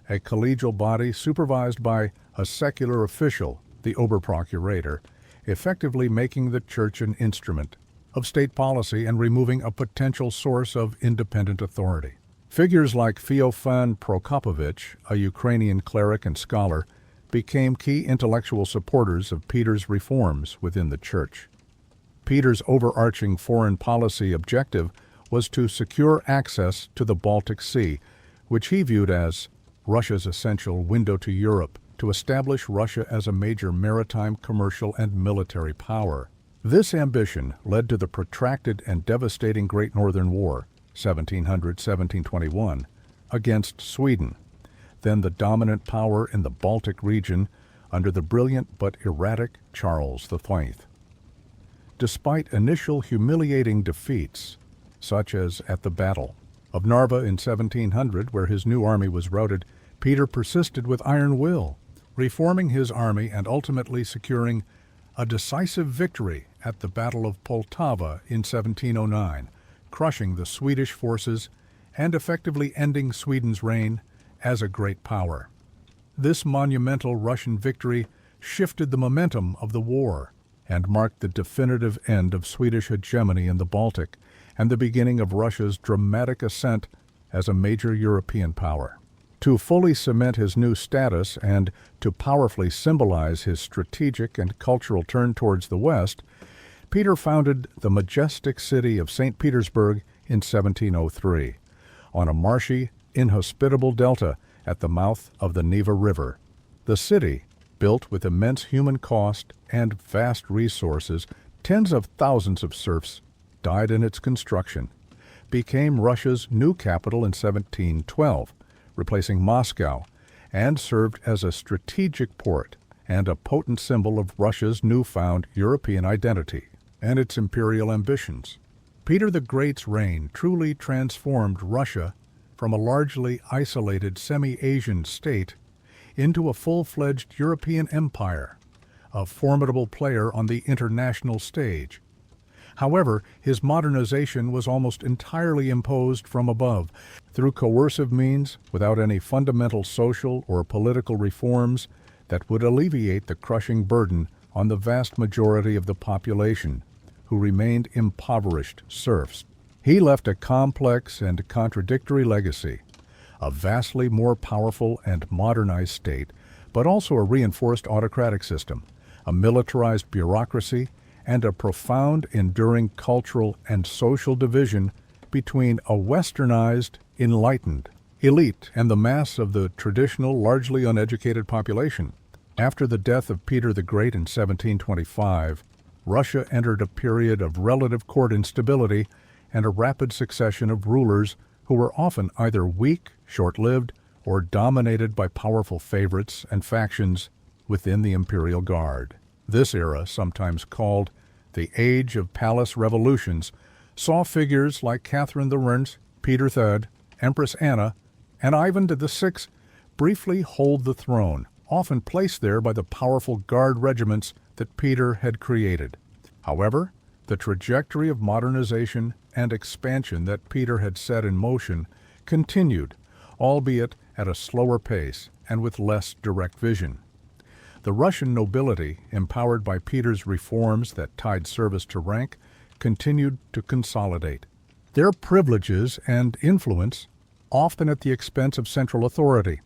a collegial body supervised by a secular official, the Oberprocurator, effectively making the Church an instrument of state policy and removing a potential source of independent authority. Figures like Feofan Prokopovich, a Ukrainian cleric and scholar, became key intellectual supporters of Peter's reforms within the Church. Peter's overarching foreign policy objective was to secure access to the Baltic Sea, which he viewed as Russia's essential window to Europe, to establish Russia as a major maritime, commercial, and military power. This ambition led to the protracted and devastating Great Northern War, 1700–1721, against Sweden, then the dominant power in the Baltic region under the brilliant but erratic Charles V. Despite initial humiliating defeats, such as at the Battle of Narva in 1700, where his new army was routed, Peter persisted with iron will, reforming his army and ultimately securing a decisive victory at the Battle of Poltava in 1709, crushing the Swedish forces and effectively ending Sweden's reign as a great power. This monumental Russian victory shifted the momentum of the war and marked the definitive end of Swedish hegemony in the Baltic and the beginning of Russia's dramatic ascent as a major European power. To fully cement his new status and to powerfully symbolize his strategic and cultural turn towards the West, Peter founded the majestic city of St. Petersburg in 1703, on a marshy, inhospitable delta at the mouth of the Neva River. The city, built with immense human cost and vast resources, tens of thousands of serfs died in its construction, became Russia's new capital in 1712, replacing Moscow, and served as a strategic port and a potent symbol of Russia's newfound European identity and its imperial ambitions. Peter the Great's reign truly transformed Russia from a largely isolated semi-Asian state into a full-fledged European empire, a formidable player on the international stage. However, his modernization was almost entirely imposed from above, through coercive means, without any fundamental social or political reforms that would alleviate the crushing burden on the vast majority of the population, who remained impoverished serfs. He left a complex and contradictory legacy, a vastly more powerful and modernized state, but also a reinforced autocratic system, a militarized bureaucracy, and a profound, enduring cultural and social division between a westernized, enlightened elite and the mass of the traditional, largely uneducated population. After the death of Peter the Great in 1725, Russia entered a period of relative court instability and a rapid succession of rulers who were often either weak, short-lived, or dominated by powerful favorites and factions within the imperial guard. This era, sometimes called the Age of Palace Revolutions, saw figures like Catherine the Rent, Peter III, Empress Anna, and Ivan VI briefly hold the throne, often placed there by the powerful guard regiments that Peter had created. However, the trajectory of modernization and expansion that Peter had set in motion continued, albeit at a slower pace and with less direct vision. The Russian nobility, empowered by Peter's reforms that tied service to rank, continued to consolidate their privileges and influence, often at the expense of central authority.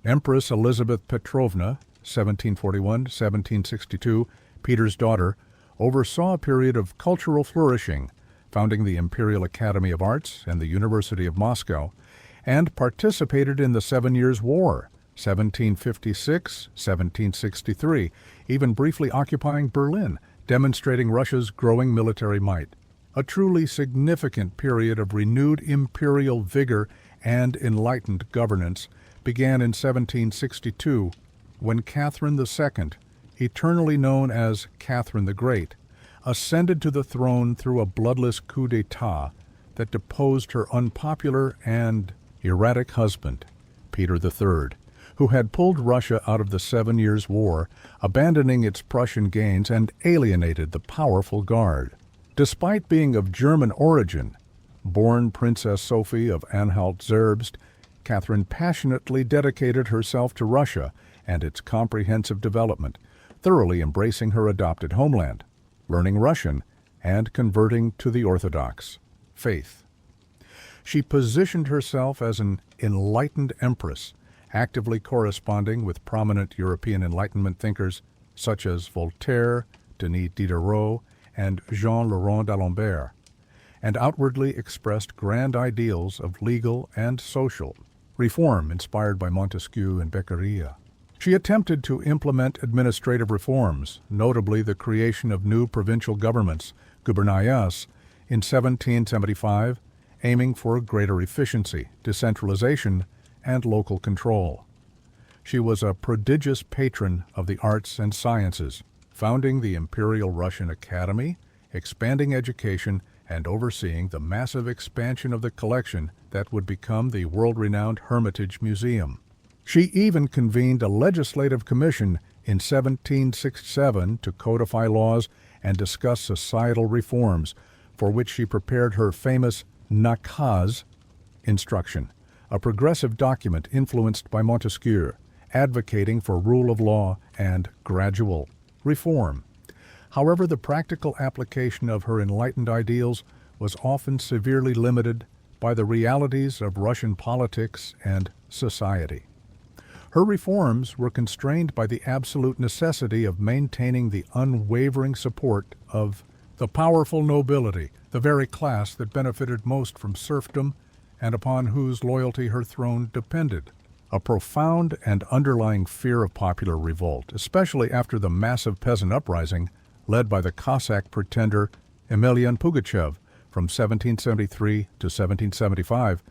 Empress Elizabeth Petrovna, 1741–1762, Peter's daughter, oversaw a period of cultural flourishing, founding the Imperial Academy of Arts and the University of Moscow, and participated in the 7 Years' War, 1756–1763, even briefly occupying Berlin, demonstrating Russia's growing military might. A truly significant period of renewed imperial vigor and enlightened governance began in 1762, when Catherine II, eternally known as Catherine the Great, ascended to the throne through a bloodless coup d'etat that deposed her unpopular and erratic husband, Peter III, who had pulled Russia out of the 7 Years' War, abandoning its Prussian gains and alienated the powerful Guard. Despite being of German origin, born Princess Sophie of Anhalt-Zerbst, Catherine passionately dedicated herself to Russia and its comprehensive development, thoroughly embracing her adopted homeland, learning Russian, and converting to the Orthodox faith. She positioned herself as an enlightened empress, actively corresponding with prominent European Enlightenment thinkers such as Voltaire, Denis Diderot, and Jean-Laurent d'Alembert, and outwardly expressed grand ideals of legal and social reform inspired by Montesquieu and Beccaria. She attempted to implement administrative reforms, notably the creation of new provincial governments, gubernayas, in 1775, aiming for greater efficiency, decentralization, and local control. She was a prodigious patron of the arts and sciences, founding the Imperial Russian Academy, expanding education, and overseeing the massive expansion of the collection that would become the world-renowned Hermitage Museum. She even convened a legislative commission in 1767 to codify laws and discuss societal reforms, for which she prepared her famous nakaz instruction, a progressive document influenced by Montesquieu, advocating for rule of law and gradual reform. However, the practical application of her enlightened ideals was often severely limited by the realities of Russian politics and society. Her reforms were constrained by the absolute necessity of maintaining the unwavering support of the powerful nobility, the very class that benefited most from serfdom and upon whose loyalty her throne depended. A profound and underlying fear of popular revolt, especially after the massive peasant uprising led by the Cossack pretender Emelian Pugachev from 1773 to 1775,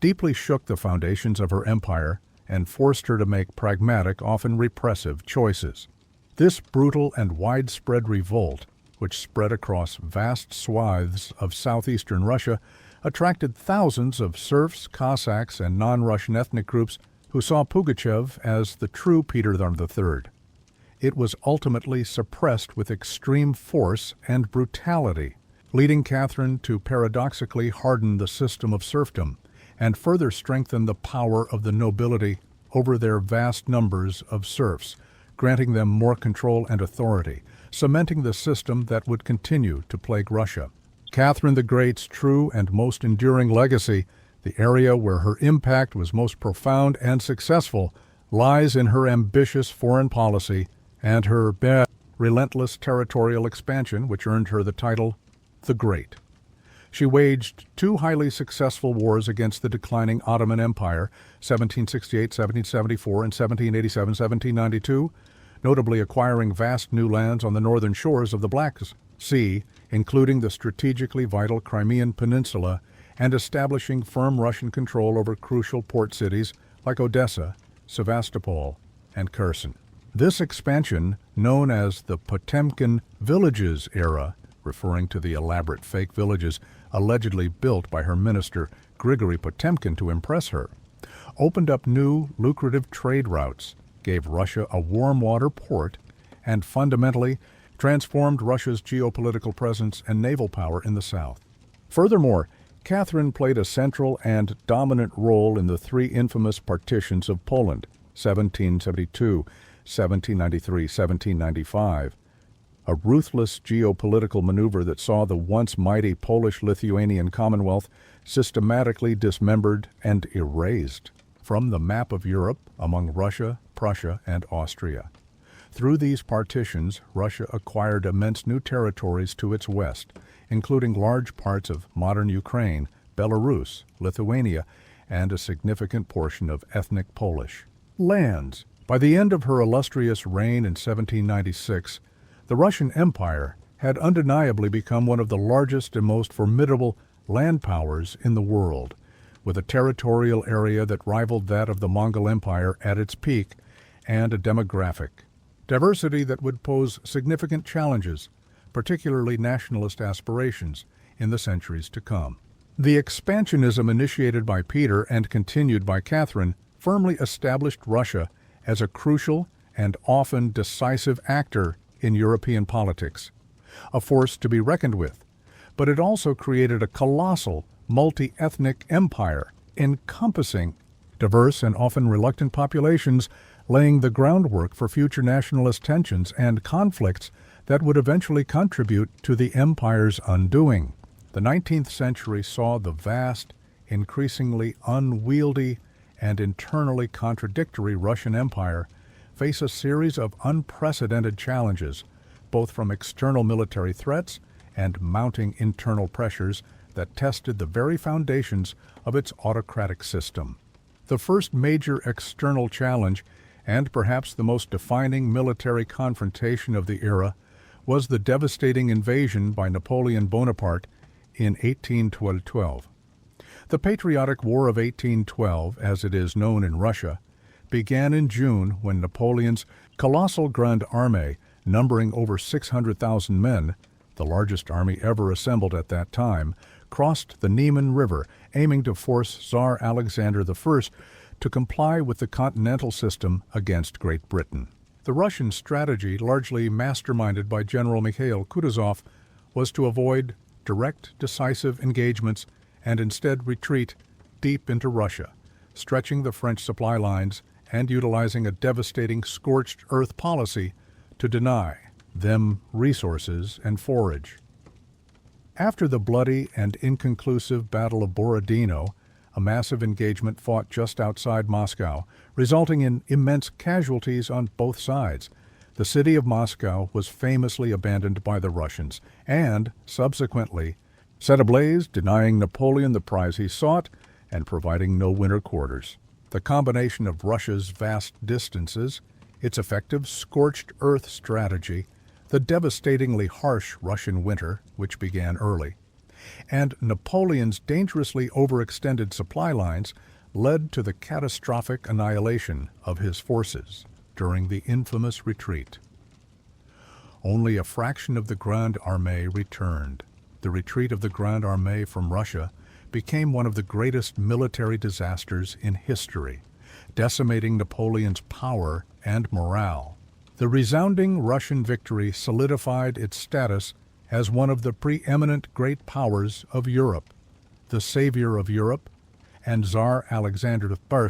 deeply shook the foundations of her empire and forced her to make pragmatic, often repressive choices. This brutal and widespread revolt, which spread across vast swaths of southeastern Russia, attracted thousands of serfs, Cossacks, and non-Russian ethnic groups who saw Pugachev as the true Peter III. It was ultimately suppressed with extreme force and brutality, leading Catherine to paradoxically harden the system of serfdom and further strengthen the power of the nobility over their vast numbers of serfs, granting them more control and authority, cementing the system that would continue to plague Russia. Catherine the Great's true and most enduring legacy, the area where her impact was most profound and successful, lies in her ambitious foreign policy and her relentless territorial expansion, which earned her the title the Great. She waged two highly successful wars against the declining Ottoman Empire, 1768, 1774, and 1787, 1792, notably acquiring vast new lands on the northern shores of the Black Sea, including the strategically vital Crimean Peninsula, and establishing firm Russian control over crucial port cities like Odessa, Sevastopol, and Kherson. This expansion, known as the Potemkin Villages era, referring to the elaborate fake villages allegedly built by her minister Grigory Potemkin to impress her, opened up new, lucrative trade routes, gave Russia a warm water port, and fundamentally transformed Russia's geopolitical presence and naval power in the south. Furthermore, Catherine played a central and dominant role in the three infamous partitions of Poland, 1772, 1793, 1795, a ruthless geopolitical maneuver that saw the once mighty Polish-Lithuanian Commonwealth systematically dismembered and erased from the map of Europe among Russia, Prussia, and Austria. Through these partitions, Russia acquired immense new territories to its west, including large parts of modern Ukraine, Belarus, Lithuania, and a significant portion of ethnic Polish lands. By the end of her illustrious reign in 1796, the Russian Empire had undeniably become one of the largest and most formidable land powers in the world, with a territorial area that rivaled that of the Mongol Empire at its peak, and a demographic diversity that would pose significant challenges, particularly nationalist aspirations, in the centuries to come. The expansionism initiated by Peter and continued by Catherine firmly established Russia as a crucial and often decisive actor in European politics, a force to be reckoned with, but it also created a colossal, multi-ethnic empire encompassing diverse and often reluctant populations, laying the groundwork for future nationalist tensions and conflicts that would eventually contribute to the empire's undoing. The 19th century saw the vast, increasingly unwieldy, and internally contradictory Russian Empire face a series of unprecedented challenges, both from external military threats and mounting internal pressures that tested the very foundations of its autocratic system. The first major external challenge, and perhaps the most defining military confrontation of the era, was the devastating invasion by Napoleon Bonaparte in 1812. The Patriotic War of 1812, as it is known in Russia, began in June when Napoleon's colossal Grande Armée, numbering over 600,000 men, the largest army ever assembled at that time, crossed the Niemen River, aiming to force Tsar Alexander I to comply with the continental system against Great Britain. The Russian strategy, largely masterminded by General Mikhail Kutuzov, was to avoid direct, decisive engagements and instead retreat deep into Russia, stretching the French supply lines and utilizing a devastating scorched earth policy to deny them resources and forage. After the bloody and inconclusive Battle of Borodino, a massive engagement fought just outside Moscow, resulting in immense casualties on both sides, the city of Moscow was famously abandoned by the Russians and, subsequently, set ablaze, denying Napoleon the prize he sought and providing no winter quarters. The combination of Russia's vast distances, its effective scorched earth strategy, the devastatingly harsh Russian winter, which began early, and Napoleon's dangerously overextended supply lines led to the catastrophic annihilation of his forces during the infamous retreat. Only a fraction of the Grande Armée returned. The retreat of the Grande Armée from Russia became one of the greatest military disasters in history, decimating Napoleon's power and morale. The resounding Russian victory solidified its status as one of the preeminent great powers of Europe, the savior of Europe, and Tsar Alexander I,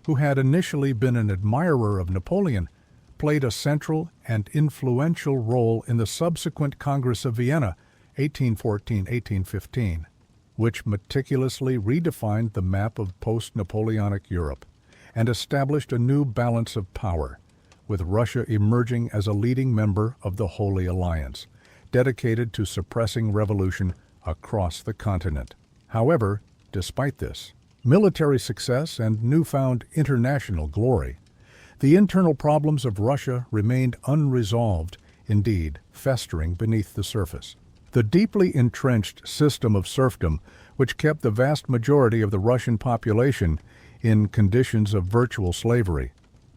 who had initially been an admirer of Napoleon, played a central and influential role in the subsequent Congress of Vienna, 1814-1815. Which meticulously redefined the map of post-Napoleonic Europe and established a new balance of power, with Russia emerging as a leading member of the Holy Alliance, dedicated to suppressing revolution across the continent. However, despite this military success and newfound international glory, the internal problems of Russia remained unresolved, indeed festering beneath the surface. The deeply entrenched system of serfdom, which kept the vast majority of the Russian population in conditions of virtual slavery,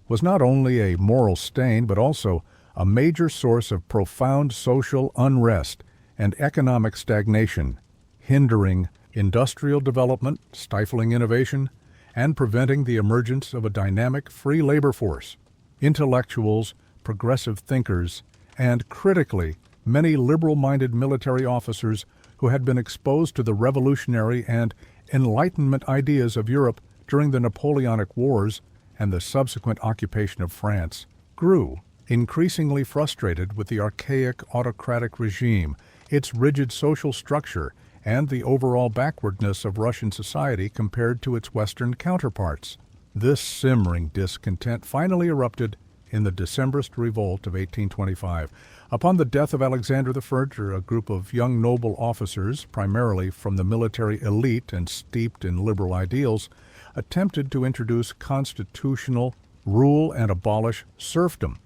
was not only a moral stain but also a major source of profound social unrest and economic stagnation, hindering industrial development, stifling innovation, and preventing the emergence of a dynamic free labor force. Intellectuals, progressive thinkers, and, critically, many liberal-minded military officers who had been exposed to the revolutionary and Enlightenment ideas of Europe during the Napoleonic Wars and the subsequent occupation of France, grew increasingly frustrated with the archaic autocratic regime, its rigid social structure, and the overall backwardness of Russian society compared to its Western counterparts. This simmering discontent finally erupted in the Decembrist Revolt of 1825. Upon the death of Alexander I, a group of young noble officers, primarily from the military elite and steeped in liberal ideals, attempted to introduce constitutional rule and abolish serfdom.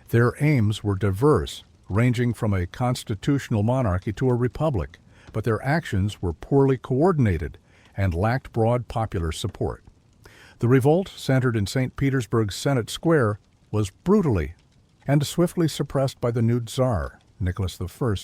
Their aims were diverse, ranging from a constitutional monarchy to a republic, but their actions were poorly coordinated and lacked broad popular support. The revolt, centered in St. Petersburg's Senate Square, was brutally and swiftly suppressed by the new Tsar, Nicholas I,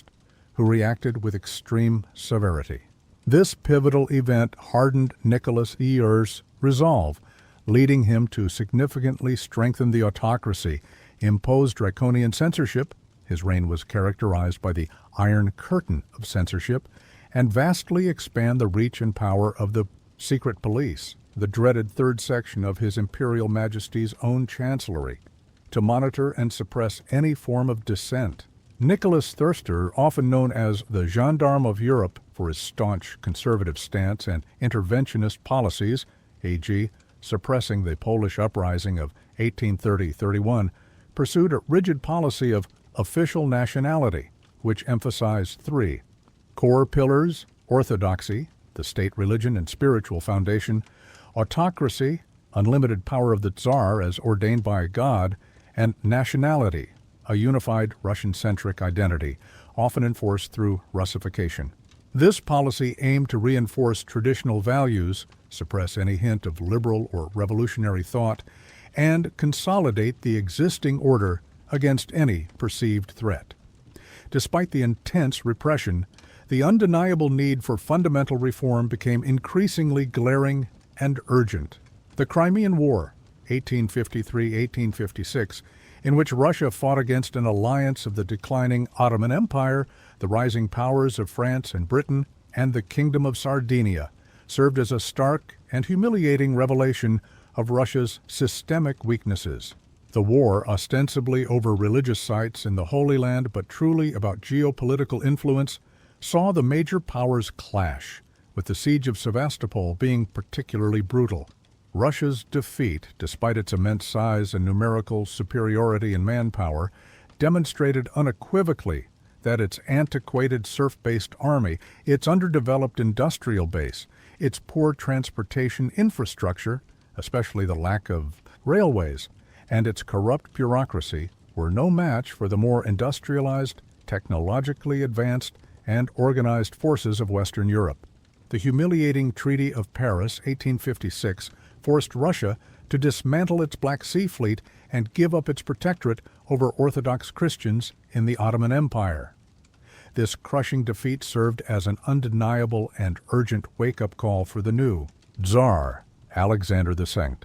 who reacted with extreme severity. This pivotal event hardened Nicholas I's resolve, leading him to significantly strengthen the autocracy, impose draconian censorship — his reign was characterized by the Iron Curtain of censorship — and vastly expand the reach and power of the secret police, the dreaded third section of His Imperial Majesty's own chancellery, to monitor and suppress any form of dissent. Nicholas Thurster, often known as the Gendarme of Europe for his staunch conservative stance and interventionist policies, e.g., suppressing the Polish uprising of 1830-31, pursued a rigid policy of official nationality, which emphasized three core pillars: orthodoxy, the state religion and spiritual foundation; autocracy, unlimited power of the Tsar as ordained by God, and nationality, a unified Russian-centric identity, often enforced through Russification. This policy aimed to reinforce traditional values, suppress any hint of liberal or revolutionary thought, and consolidate the existing order against any perceived threat. Despite the intense repression, the undeniable need for fundamental reform became increasingly glaring and urgent. The Crimean War, 1853-1856, in which Russia fought against an alliance of the declining Ottoman Empire, the rising powers of France and Britain, and the Kingdom of Sardinia, served as a stark and humiliating revelation of Russia's systemic weaknesses. The war, ostensibly over religious sites in the Holy Land but truly about geopolitical influence, saw the major powers clash, with the siege of Sevastopol being particularly brutal. Russia's defeat, despite its immense size and numerical superiority in manpower, demonstrated unequivocally that its antiquated serf-based army, its underdeveloped industrial base, its poor transportation infrastructure, especially the lack of railways, and its corrupt bureaucracy were no match for the more industrialized, technologically advanced, and organized forces of Western Europe. The humiliating Treaty of Paris, 1856, forced Russia to dismantle its Black Sea fleet and give up its protectorate over Orthodox Christians in the Ottoman Empire. This crushing defeat served as an undeniable and urgent wake-up call for the new Tsar, Alexander II.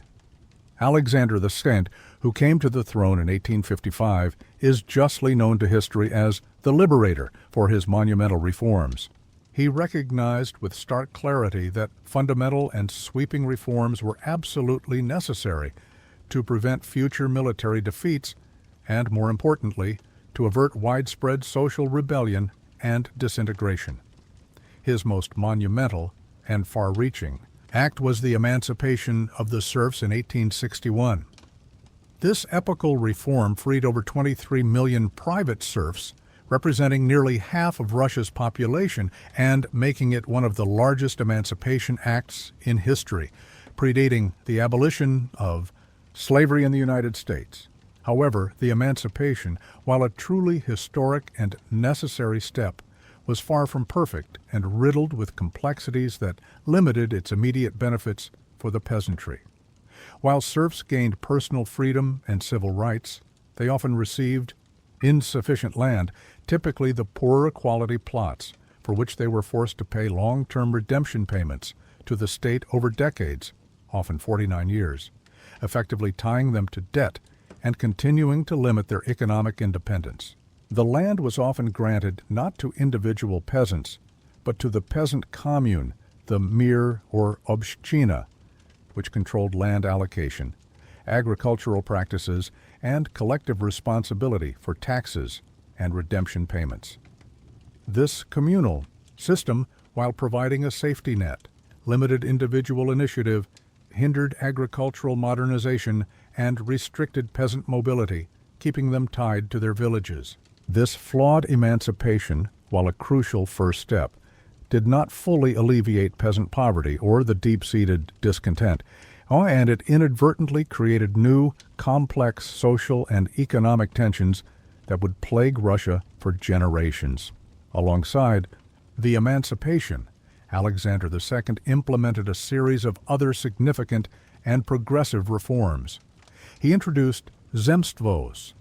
Alexander II, who came to the throne in 1855, is justly known to history as the Liberator for his monumental reforms. He recognized with stark clarity that fundamental and sweeping reforms were absolutely necessary to prevent future military defeats and, more importantly, to avert widespread social rebellion and disintegration. His most monumental and far-reaching act was the emancipation of the serfs in 1861. This epochal reform freed over 23 million private serfs, representing nearly half of Russia's population and making it one of the largest emancipation acts in history, predating the abolition of slavery in the United States. However, the emancipation, while a truly historic and necessary step, was far from perfect and riddled with complexities that limited its immediate benefits for the peasantry. While serfs gained personal freedom and civil rights, they often received insufficient land, typically the poorer quality plots, for which they were forced to pay long-term redemption payments to the state over decades, often 49 years, effectively tying them to debt and continuing to limit their economic independence. The land was often granted not to individual peasants, but to the peasant commune, the mir or obshchina, which controlled land allocation, agricultural practices, and collective responsibility for taxes and redemption payments. This communal system, while providing a safety net, limited individual initiative, hindered agricultural modernization, and restricted peasant mobility, keeping them tied to their villages. This flawed emancipation, while a crucial first step, did not fully alleviate peasant poverty or the deep-seated discontent, and it inadvertently created new, complex social and economic tensions that would plague Russia for generations. Alongside the emancipation, Alexander II implemented a series of other significant and progressive reforms. He introduced zemstvos,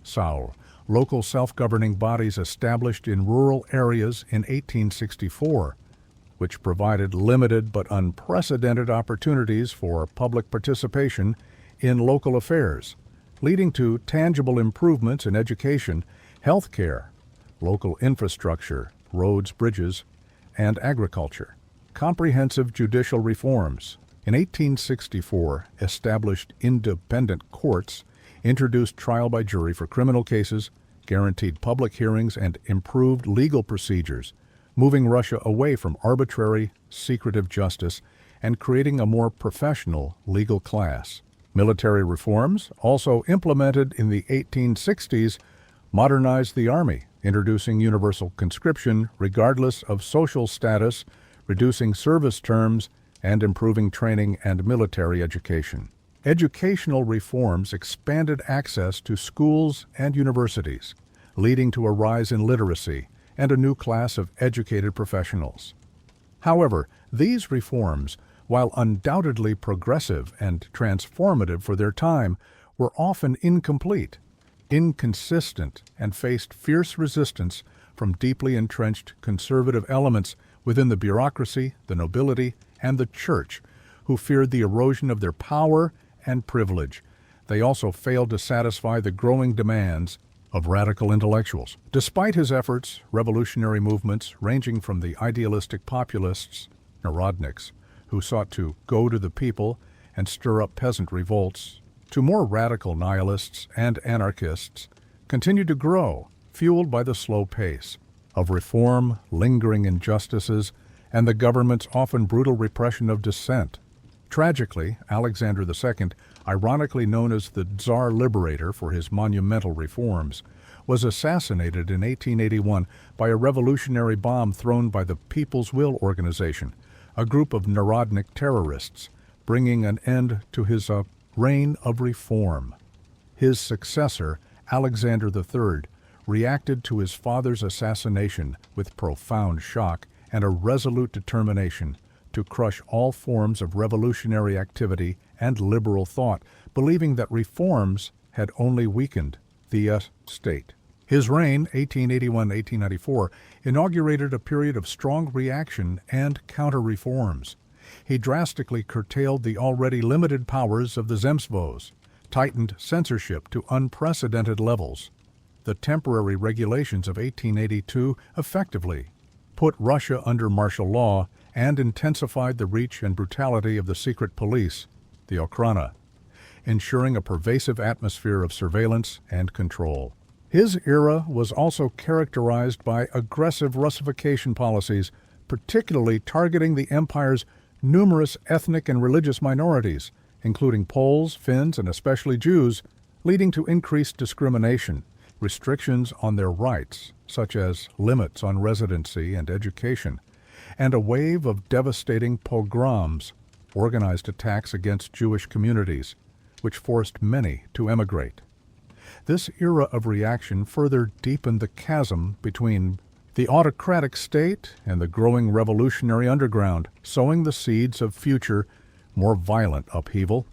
local self-governing bodies established in rural areas in 1864, which provided limited but unprecedented opportunities for public participation in local affairs, leading to tangible improvements in education, health care, local infrastructure, roads, bridges, and agriculture. Comprehensive judicial reforms in 1864 established independent courts, introduced trial by jury for criminal cases, guaranteed public hearings, and improved legal procedures, moving Russia away from arbitrary, secretive justice and creating a more professional legal class. Military reforms, also implemented in the 1860s, modernized the army, introducing universal conscription regardless of social status, reducing service terms, and improving training and military education. Educational reforms expanded access to schools and universities, leading to a rise in literacy and a new class of educated professionals. However, these reforms, while undoubtedly progressive and transformative for their time, were often incomplete, inconsistent, and faced fierce resistance from deeply entrenched conservative elements within the bureaucracy, the nobility, and the church, who feared the erosion of their power and privilege. They also failed to satisfy the growing demands of radical intellectuals. Despite his efforts, revolutionary movements ranging from the idealistic populists, Narodniks, who sought to go to the people and stir up peasant revolts, to more radical nihilists and anarchists, continued to grow, fueled by the slow pace of reform, lingering injustices, and the government's often brutal repression of dissent. Tragically, Alexander II, ironically known as the Tsar Liberator for his monumental reforms, was assassinated in 1881 by a revolutionary bomb thrown by the People's Will Organization, a group of Narodnik terrorists, bringing an end to his reign of reform. His successor, Alexander III, reacted to his father's assassination with profound shock and a resolute determination to crush all forms of revolutionary activity and liberal thought, believing that reforms had only weakened the state. His reign, 1881-1894, inaugurated a period of strong reaction and counter-reforms. He drastically curtailed the already limited powers of the Zemstvos, tightened censorship to unprecedented levels. The temporary regulations of 1882 effectively put Russia under martial law and intensified the reach and brutality of the secret police, the Okhrana, ensuring a pervasive atmosphere of surveillance and control. His era was also characterized by aggressive Russification policies, particularly targeting the empire's numerous ethnic and religious minorities, including Poles, Finns, and especially Jews, leading to increased discrimination, restrictions on their rights, such as limits on residency and education, and a wave of devastating pogroms, organized attacks against Jewish communities, which forced many to emigrate. This era of reaction further deepened the chasm between the autocratic state and the growing revolutionary underground, sowing the seeds of future, more violent upheaval.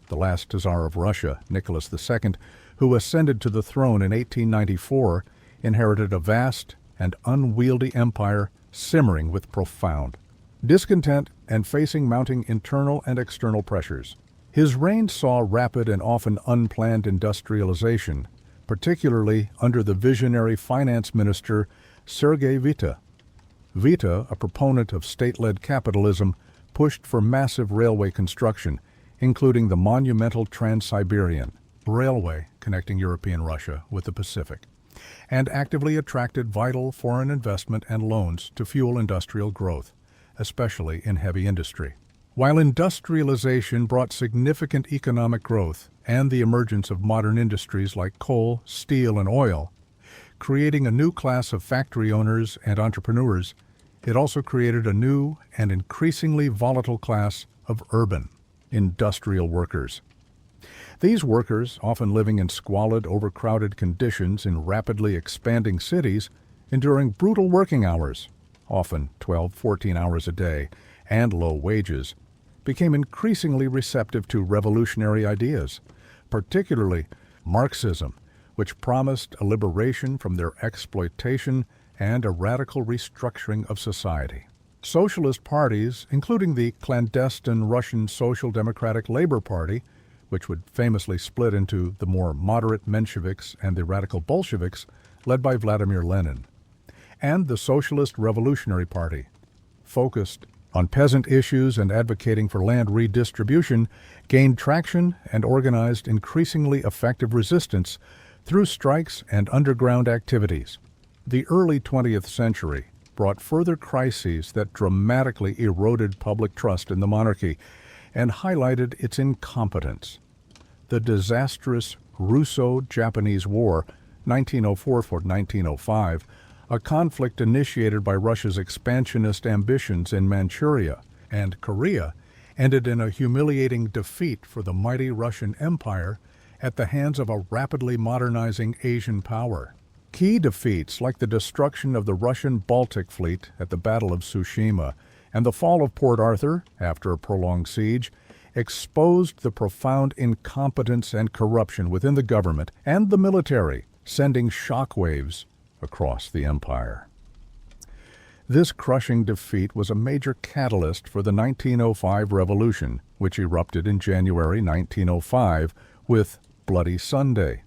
The last Tsar of Russia, Nicholas II, who ascended to the throne in 1894, inherited a vast and unwieldy empire simmering with profound discontent and facing mounting internal and external pressures. His reign saw rapid and often unplanned industrialization, particularly under the visionary finance minister Sergei Vita. Vita, a proponent of state-led capitalism, pushed for massive railway construction, including the monumental Trans-Siberian Railway connecting European Russia with the Pacific, and actively attracted vital foreign investment and loans to fuel industrial growth, especially in heavy industry. While industrialization brought significant economic growth and the emergence of modern industries like coal, steel, and oil, creating a new class of factory owners and entrepreneurs, it also created a new and increasingly volatile class of urban, industrial workers. These workers, often living in squalid, overcrowded conditions in rapidly expanding cities, enduring brutal working hours, often 12, 14 hours a day, and low wages, became increasingly receptive to revolutionary ideas, particularly Marxism, which promised a liberation from their exploitation and a radical restructuring of society. Socialist parties, including the clandestine Russian Social Democratic Labor Party, which would famously split into the more moderate Mensheviks and the radical Bolsheviks, led by Vladimir Lenin, and the Socialist Revolutionary Party, focused on peasant issues and advocating for land redistribution, gained traction and organized increasingly effective resistance through strikes and underground activities. The early 20th century brought further crises that dramatically eroded public trust in the monarchy and highlighted its incompetence. The disastrous Russo-Japanese War, 1904–1905, a conflict initiated by Russia's expansionist ambitions in Manchuria and Korea, ended in a humiliating defeat for the mighty Russian Empire at the hands of a rapidly modernizing Asian power. Key defeats like the destruction of the Russian Baltic Fleet at the Battle of Tsushima and the fall of Port Arthur after a prolonged siege exposed the profound incompetence and corruption within the government and the military, sending shockwaves across the empire. This crushing defeat was a major catalyst for the 1905 revolution, which erupted in January 1905 with Bloody Sunday.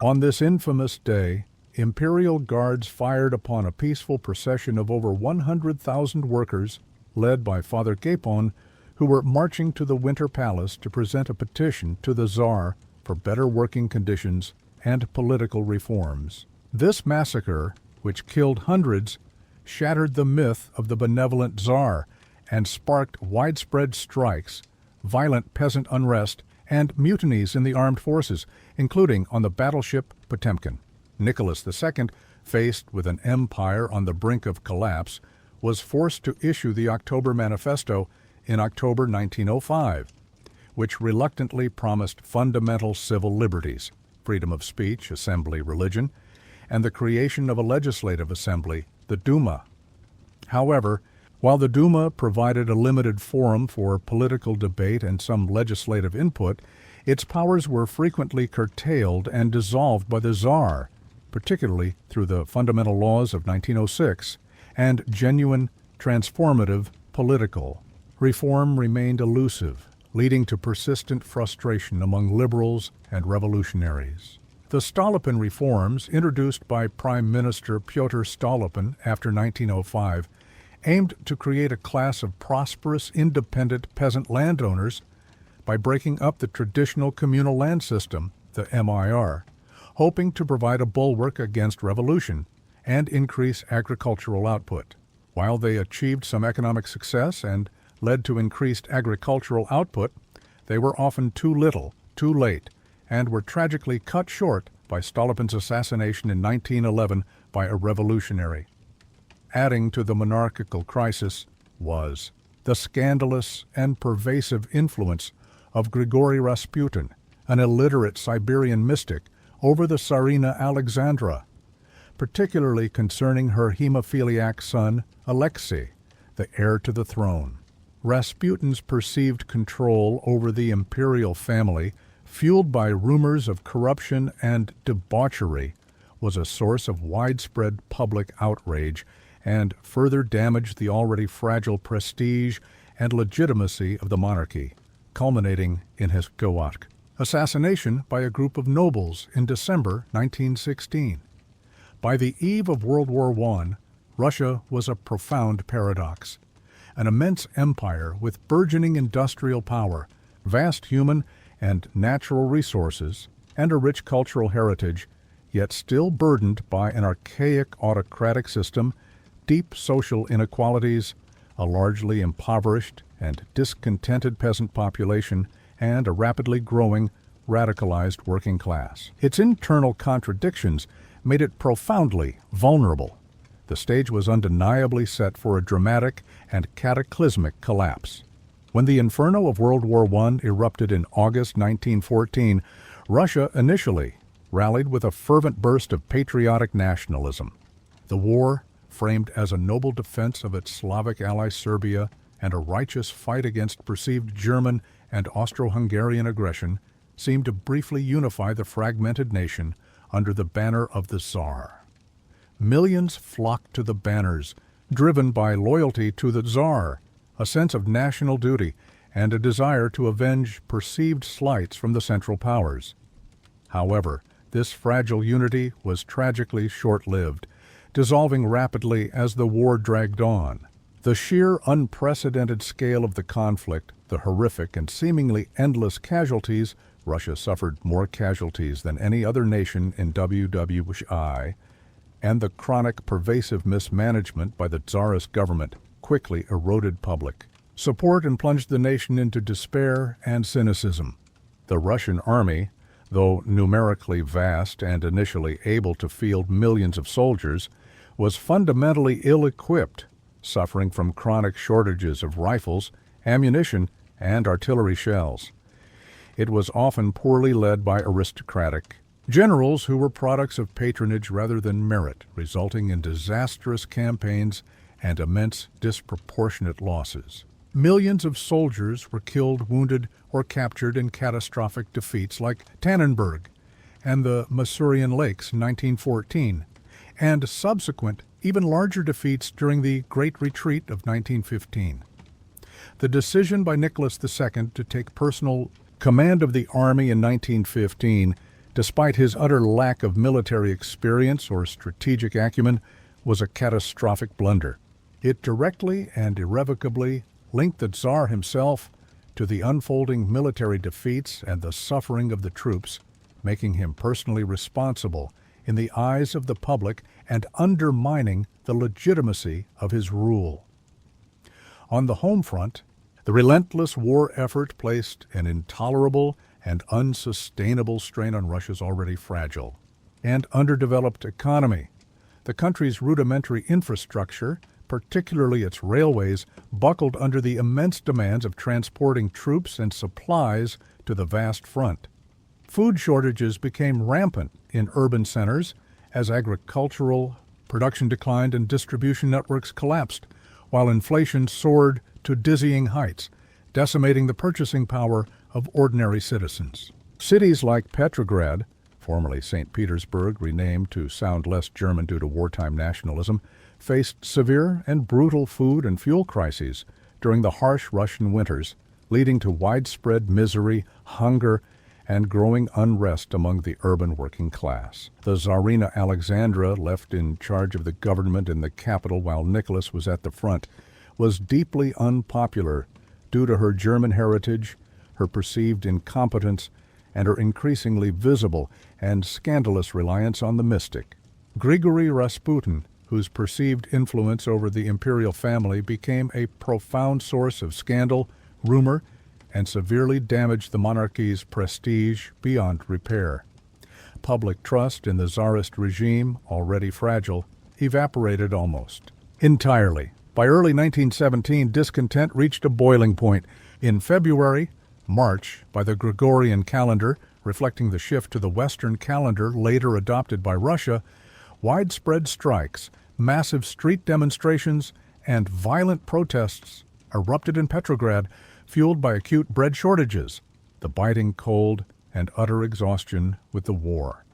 On this infamous day, Imperial Guards fired upon a peaceful procession of over 100,000 workers, led by Father Gapon, who were marching to the Winter Palace to present a petition to the Tsar for better working conditions and political reforms. This massacre, which killed hundreds, shattered the myth of the benevolent Tsar and sparked widespread strikes, violent peasant unrest, and mutinies in the armed forces, including on the battleship Potemkin. Nicholas II, faced with an empire on the brink of collapse, was forced to issue the October Manifesto in October 1905, which reluctantly promised fundamental civil liberties, freedom of speech, assembly, religion, and the creation of a legislative assembly, the Duma. However, while the Duma provided a limited forum for political debate and some legislative input, its powers were frequently curtailed and dissolved by the Tsar, particularly through the fundamental laws of 1906 and genuine, transformative political. Reform remained elusive, leading to persistent frustration among liberals and revolutionaries. The Stolypin reforms, introduced by Prime Minister Pyotr Stolypin after 1905, aimed to create a class of prosperous, independent peasant landowners by breaking up the traditional communal land system, the MIR, hoping to provide a bulwark against revolution and increase agricultural output. While they achieved some economic success and led to increased agricultural output, they were often too little, too late, and were tragically cut short by Stolypin's assassination in 1911 by a revolutionary. Adding to the monarchical crisis was the scandalous and pervasive influence of Grigory Rasputin, an illiterate Siberian mystic, over the Tsarina Alexandra, particularly concerning her hemophiliac son, Alexei, the heir to the throne. Rasputin's perceived control over the imperial family, fueled by rumors of corruption and debauchery, was a source of widespread public outrage and further damaged the already fragile prestige and legitimacy of the monarchy, culminating in his assassination by a group of nobles in December 1916. By the eve of World War I, Russia was a profound paradox. An immense empire with burgeoning industrial power, vast human and natural resources, and a rich cultural heritage, yet still burdened by an archaic autocratic system, deep social inequalities, a largely impoverished and discontented peasant population, and a rapidly growing, radicalized working class. Its internal contradictions made it profoundly vulnerable. The stage was undeniably set for a dramatic and cataclysmic collapse. When the inferno of World War I erupted in August 1914, Russia initially rallied with a fervent burst of patriotic nationalism. The war, framed as a noble defense of its Slavic ally Serbia and a righteous fight against perceived German and Austro-Hungarian aggression, seemed to briefly unify the fragmented nation under the banner of the Tsar. Millions flocked to the banners, driven by loyalty to the Tsar, a sense of national duty, and a desire to avenge perceived slights from the Central Powers. However, this fragile unity was tragically short-lived, dissolving rapidly as the war dragged on. The sheer unprecedented scale of the conflict, the horrific and seemingly endless casualties — Russia suffered more casualties than any other nation in WWI — and the chronic, pervasive mismanagement by the Tsarist government quickly eroded public support and plunged the nation into despair and cynicism. The Russian army, though numerically vast and initially able to field millions of soldiers, was fundamentally ill-equipped, suffering from chronic shortages of rifles, ammunition, and artillery shells. It was often poorly led by aristocratic generals who were products of patronage rather than merit, resulting in disastrous campaigns and immense disproportionate losses. Millions of soldiers were killed, wounded, or captured in catastrophic defeats like Tannenberg and the Masurian Lakes in 1914, and subsequent, even larger defeats during the Great Retreat of 1915. The decision by Nicholas II to take personal command of the army in 1915, despite his utter lack of military experience or strategic acumen, was a catastrophic blunder. It directly and irrevocably linked the Tsar himself to the unfolding military defeats and the suffering of the troops, making him personally responsible in the eyes of the public and undermining the legitimacy of his rule. On the home front, the relentless war effort placed an intolerable and unsustainable strain on Russia's already fragile and underdeveloped economy. The country's rudimentary infrastructure, particularly its railways, buckled under the immense demands of transporting troops and supplies to the vast front. Food shortages became rampant in urban centers as agricultural production declined and distribution networks collapsed, while inflation soared to dizzying heights, decimating the purchasing power of ordinary citizens. Cities like Petrograd, formerly St. Petersburg, renamed to sound less German due to wartime nationalism, faced severe and brutal food and fuel crises during the harsh Russian winters, leading to widespread misery, hunger, and growing unrest among the urban working class. The Tsarina Alexandra, left in charge of the government in the capital while Nicholas was at the front, was deeply unpopular due to her German heritage, her perceived incompetence, and her increasingly visible and scandalous reliance on the mystic. Grigory Rasputin, whose perceived influence over the imperial family became a profound source of scandal, rumor, and severely damaged the monarchy's prestige beyond repair. Public trust in the Tsarist regime, already fragile, evaporated almost entirely. By early 1917, discontent reached a boiling point. In February, March, by the Gregorian calendar, reflecting the shift to the Western calendar later adopted by Russia, widespread strikes, massive street demonstrations, and violent protests erupted in Petrograd, fueled by acute bread shortages, the biting cold, and utter exhaustion with the war.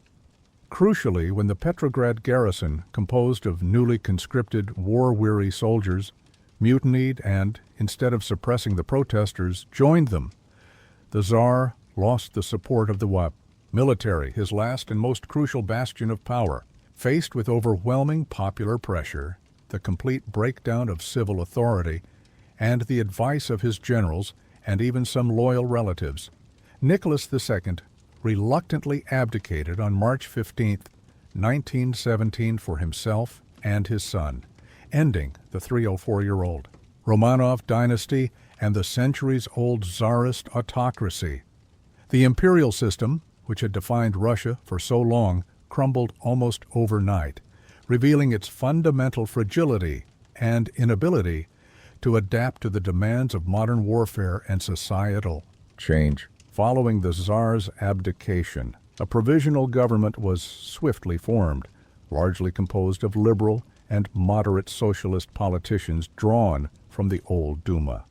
Crucially, when the Petrograd garrison, composed of newly conscripted, war-weary soldiers, mutinied and, instead of suppressing the protesters, joined them, the Tsar lost the support of the military, his last and most crucial bastion of power. Faced with overwhelming popular pressure, the complete breakdown of civil authority, and the advice of his generals and even some loyal relatives, Nicholas II reluctantly abdicated on March 15, 1917, for himself and his son, ending the 304-year-old Romanov dynasty and the centuries-old Tsarist autocracy. The imperial system, which had defined Russia for so long, crumbled almost overnight, revealing its fundamental fragility and inability to adapt to the demands of modern warfare and societal change. Following the Tsar's abdication, a provisional government was swiftly formed, largely composed of liberal and moderate socialist politicians drawn from the old Duma.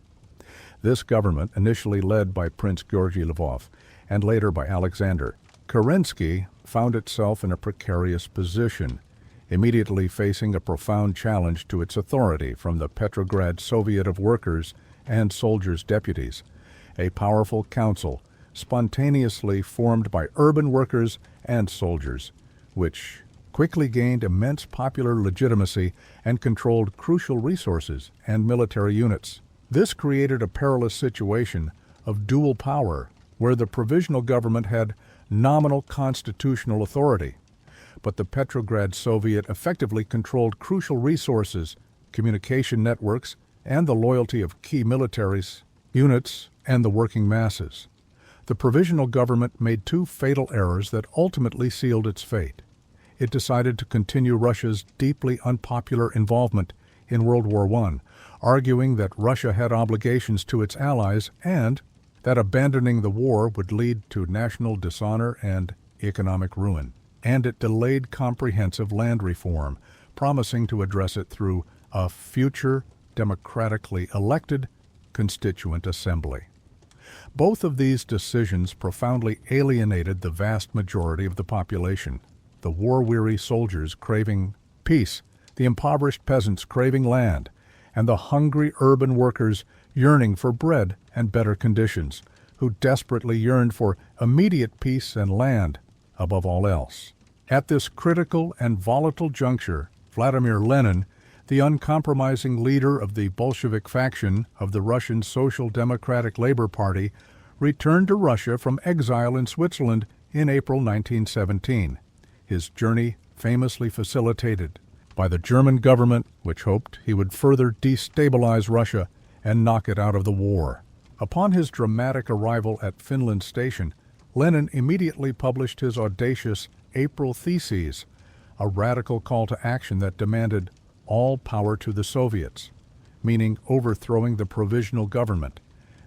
This government, initially led by Prince Georgy Lvov and later by Alexander Kerensky, found itself in a precarious position, immediately facing a profound challenge to its authority from the Petrograd Soviet of Workers and Soldiers' Deputies, a powerful council spontaneously formed by urban workers and soldiers, which quickly gained immense popular legitimacy and controlled crucial resources and military units. This created a perilous situation of dual power, where the provisional government had nominal constitutional authority, but the Petrograd Soviet effectively controlled crucial resources, communication networks, and the loyalty of key military units and the working masses. The provisional government made two fatal errors that ultimately sealed its fate. It decided to continue Russia's deeply unpopular involvement in World War I, arguing that Russia had obligations to its allies and that abandoning the war would lead to national dishonor and economic ruin. And it delayed comprehensive land reform, promising to address it through a future democratically elected constituent assembly. Both of these decisions profoundly alienated the vast majority of the population, the war-weary soldiers craving peace, the impoverished peasants craving land, and the hungry urban workers yearning for bread and better conditions, who desperately yearned for immediate peace and land above all else. At this critical and volatile juncture, Vladimir Lenin, the uncompromising leader of the Bolshevik faction of the Russian Social Democratic Labor Party, returned to Russia from exile in Switzerland in April 1917, his journey famously facilitated by the German government, which hoped he would further destabilize Russia and knock it out of the war. Upon his dramatic arrival at Finland Station, Lenin immediately published his audacious April Theses, a radical call to action that demanded all power to the Soviets, meaning overthrowing the provisional government,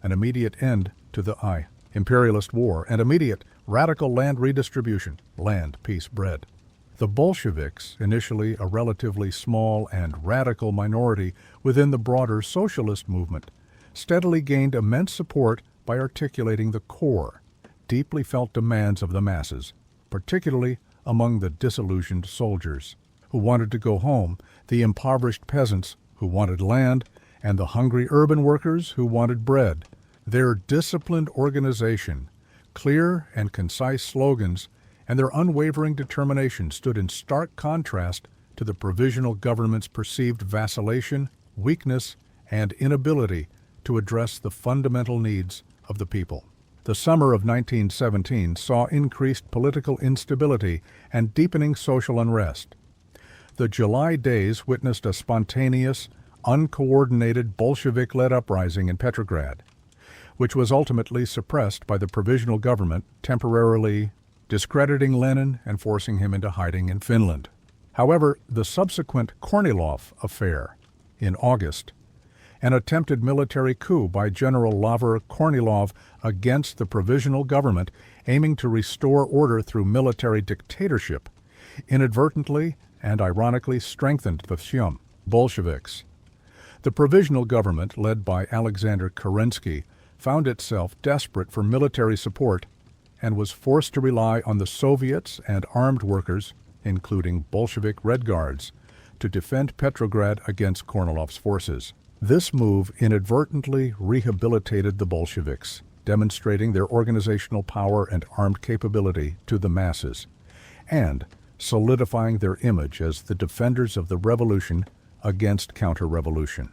an immediate end to the imperialist war, and immediate radical land redistribution, land, peace, bread. The Bolsheviks, initially a relatively small and radical minority within the broader socialist movement, steadily gained immense support by articulating the core, deeply felt demands of the masses, particularly among the disillusioned soldiers who wanted to go home, the impoverished peasants who wanted land, and the hungry urban workers who wanted bread. Their disciplined organization, clear and concise slogans, and their unwavering determination stood in stark contrast to the provisional government's perceived vacillation, weakness, and inability to address the fundamental needs of the people. The summer of 1917 saw increased political instability and deepening social unrest. The July days witnessed a spontaneous, uncoordinated Bolshevik-led uprising in Petrograd, which was ultimately suppressed by the provisional government, temporarily discrediting Lenin and forcing him into hiding in Finland. However, the subsequent Kornilov affair in August, an attempted military coup by General Lavur Kornilov against the provisional government aiming to restore order through military dictatorship, inadvertently and ironically strengthened the Fyum Bolsheviks. The provisional government, led by Alexander Kerensky, found itself desperate for military support and was forced to rely on the Soviets and armed workers, including Bolshevik Red Guards, to defend Petrograd against Kornilov's forces. This move inadvertently rehabilitated the Bolsheviks, demonstrating their organizational power and armed capability to the masses, and solidifying their image as the defenders of the revolution against counter-revolution.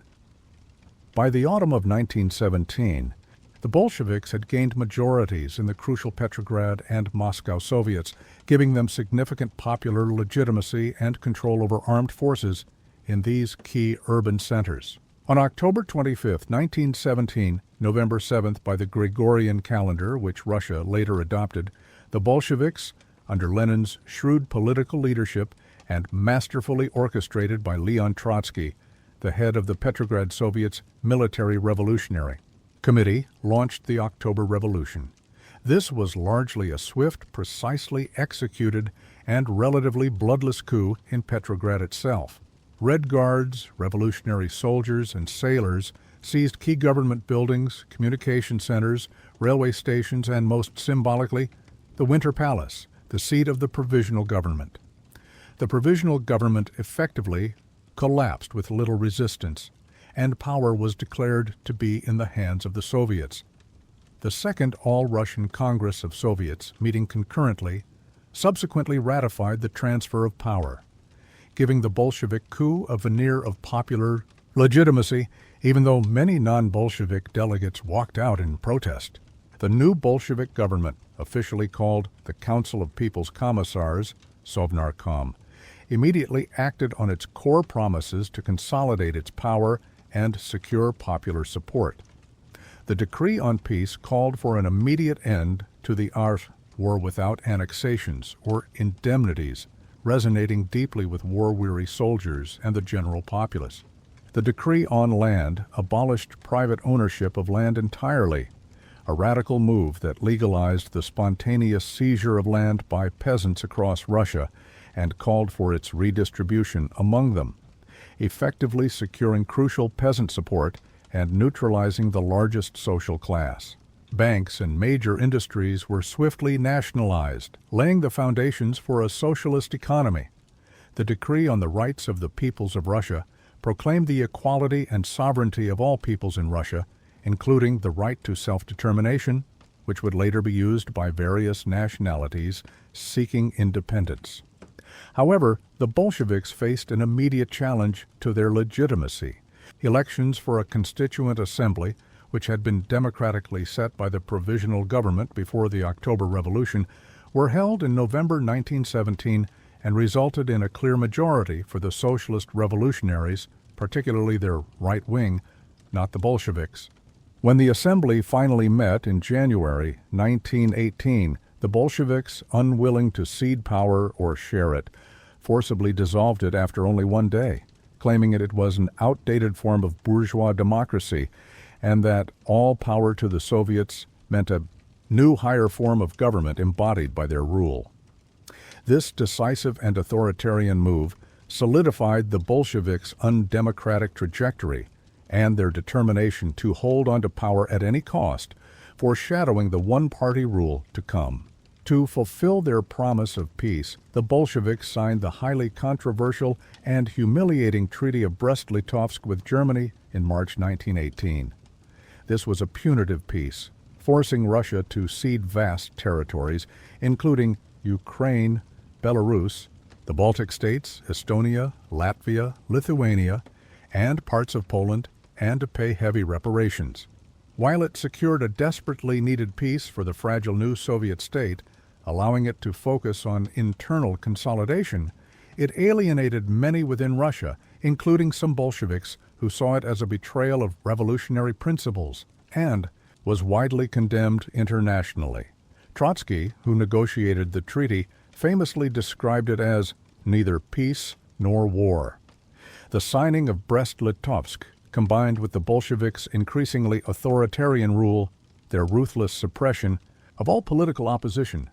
By the autumn of 1917, the Bolsheviks had gained majorities in the crucial Petrograd and Moscow Soviets, giving them significant popular legitimacy and control over armed forces in these key urban centers. On October 25, 1917, November 7th by the Gregorian calendar, which Russia later adopted, the Bolsheviks, under Lenin's shrewd political leadership and masterfully orchestrated by Leon Trotsky, the head of the Petrograd Soviet's military revolutionary committee, launched the October Revolution. This was largely a swift, precisely executed, and relatively bloodless coup in Petrograd itself. Red Guards, revolutionary soldiers, and sailors seized key government buildings, communication centers, railway stations, and most symbolically, the Winter Palace, the seat of the provisional government. The provisional government effectively collapsed with little resistance, and power was declared to be in the hands of the Soviets. The Second All-Russian Congress of Soviets, meeting concurrently, subsequently ratified the transfer of power, giving the Bolshevik coup a veneer of popular legitimacy, even though many non-Bolshevik delegates walked out in protest. The new Bolshevik government, officially called the Council of People's Commissars, Sovnarkom, immediately acted on its core promises to consolidate its power and secure popular support. The decree on peace called for an immediate end to the war without annexations or indemnities, resonating deeply with war-weary soldiers and the general populace. The decree on land abolished private ownership of land entirely, a radical move that legalized the spontaneous seizure of land by peasants across Russia and called for its redistribution among them, effectively securing crucial peasant support and neutralizing the largest social class. Banks and major industries were swiftly nationalized, laying the foundations for a socialist economy. The decree on the rights of the peoples of Russia proclaimed the equality and sovereignty of all peoples in Russia, including the right to self-determination, which would later be used by various nationalities seeking independence. However, the Bolsheviks faced an immediate challenge to their legitimacy. Elections for a constituent assembly, which had been democratically set by the provisional government before the October Revolution, were held in November 1917 and resulted in a clear majority for the socialist revolutionaries, particularly their right wing, not the Bolsheviks. When the assembly finally met in January 1918, the Bolsheviks, unwilling to cede power or share it, forcibly dissolved it after only one day, claiming it was an outdated form of bourgeois democracy and that all power to the Soviets meant a new higher form of government embodied by their rule. This decisive and authoritarian move solidified the Bolsheviks' undemocratic trajectory and their determination to hold on to power at any cost, foreshadowing the one-party rule to come. To fulfill their promise of peace, the Bolsheviks signed the highly controversial and humiliating Treaty of Brest-Litovsk with Germany in March 1918. This was a punitive peace, forcing Russia to cede vast territories, including Ukraine, Belarus, the Baltic states, Estonia, Latvia, Lithuania, and parts of Poland, and to pay heavy reparations. While it secured a desperately needed peace for the fragile new Soviet state, allowing it to focus on internal consolidation, it alienated many within Russia, including some Bolsheviks who saw it as a betrayal of revolutionary principles, and was widely condemned internationally. Trotsky, who negotiated the treaty, famously described it as neither peace nor war. The signing of Brest-Litovsk, combined with the Bolsheviks' increasingly authoritarian rule, their ruthless suppression of all political opposition,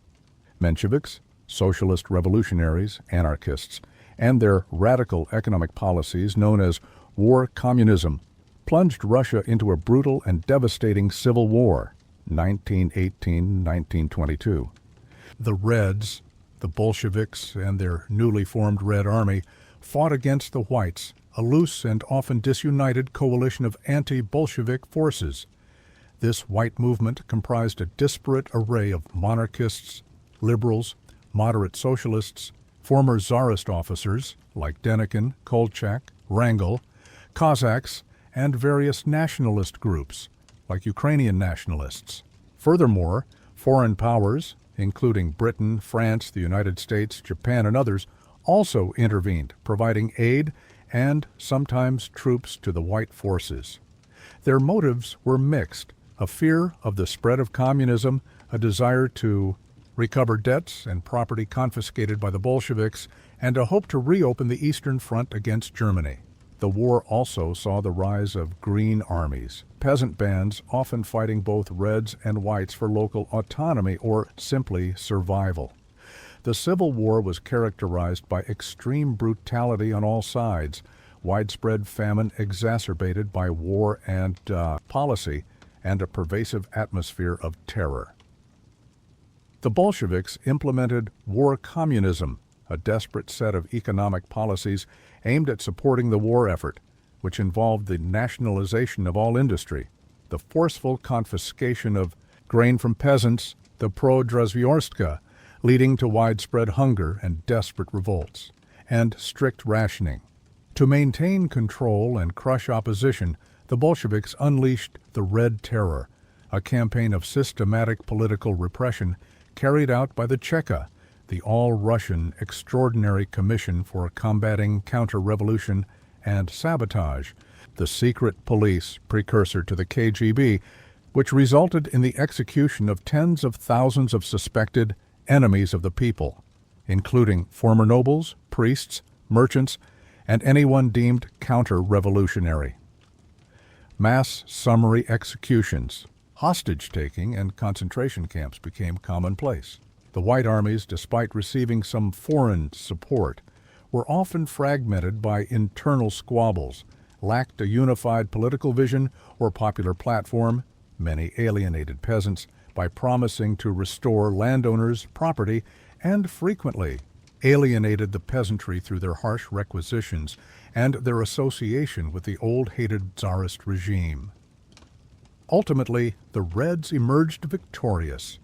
Mensheviks, socialist revolutionaries, anarchists, and their radical economic policies known as war communism, plunged Russia into a brutal and devastating civil war, 1918-1922. The Reds, the Bolsheviks and their newly formed Red Army, fought against the Whites, a loose and often disunited coalition of anti-Bolshevik forces. This white movement comprised a disparate array of monarchists, liberals, moderate socialists, former Tsarist officers like Denikin, Kolchak, Wrangel, Cossacks, and various nationalist groups like Ukrainian nationalists. Furthermore, foreign powers, including Britain, France, the United States, Japan, and others, also intervened, providing aid and sometimes troops to the white forces. Their motives were mixed: a fear of the spread of communism, a desire to recover debts and property confiscated by the Bolsheviks, and a hope to reopen the Eastern Front against Germany. The war also saw the rise of green armies, peasant bands often fighting both Reds and Whites for local autonomy or simply survival. The Civil War was characterized by extreme brutality on all sides, widespread famine exacerbated by war and policy, and a pervasive atmosphere of terror. The Bolsheviks implemented war communism, a desperate set of economic policies aimed at supporting the war effort, which involved the nationalization of all industry, the forceful confiscation of grain from peasants, the pro-Drezhvyorstka, leading to widespread hunger and desperate revolts, and strict rationing. To maintain control and crush opposition, the Bolsheviks unleashed the Red Terror, a campaign of systematic political repression carried out by the Cheka, the all-Russian Extraordinary Commission for Combating Counter-Revolution and Sabotage, the secret police precursor to the KGB, which resulted in the execution of tens of thousands of suspected enemies of the people, including former nobles, priests, merchants, and anyone deemed counter-revolutionary. Mass summary executions, hostage-taking, and concentration camps became commonplace. The White armies, despite receiving some foreign support, were often fragmented by internal squabbles, lacked a unified political vision or popular platform. Many alienated peasants by promising to restore landowners' property, and frequently alienated the peasantry through their harsh requisitions and their association with the old hated Tsarist regime. Ultimately, the Reds emerged victorious.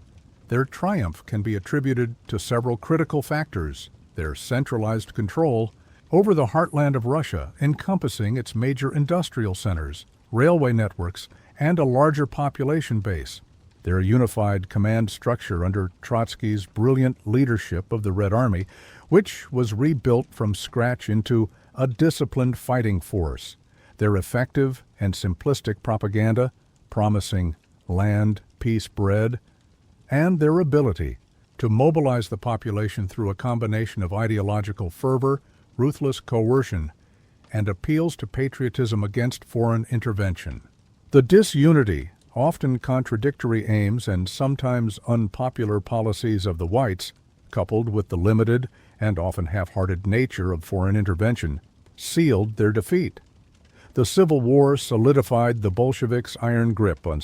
Their triumph can be attributed to several critical factors: their centralized control over the heartland of Russia, encompassing its major industrial centers, railway networks, and a larger population base; their unified command structure under Trotsky's brilliant leadership of the Red Army, which was rebuilt from scratch into a disciplined fighting force; their effective and simplistic propaganda, promising land, peace, bread; and their ability to mobilize the population through a combination of ideological fervor, ruthless coercion, and appeals to patriotism against foreign intervention. The disunity, often contradictory aims, and sometimes unpopular policies of the Whites, coupled with the limited and often half-hearted nature of foreign intervention, sealed their defeat. The Civil War solidified the Bolsheviks' iron grip on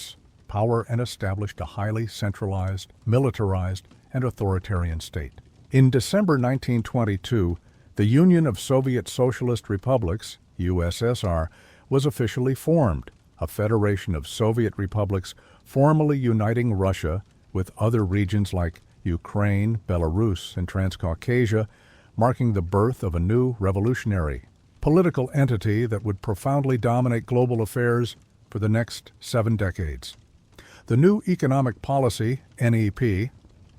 power and established a highly centralized, militarized, and authoritarian state. In December 1922, the Union of Soviet Socialist Republics, USSR, was officially formed, a federation of Soviet republics formally uniting Russia with other regions like Ukraine, Belarus, and Transcaucasia, marking the birth of a new revolutionary political entity that would profoundly dominate global affairs for the next 7 decades. The new economic policy, NEP,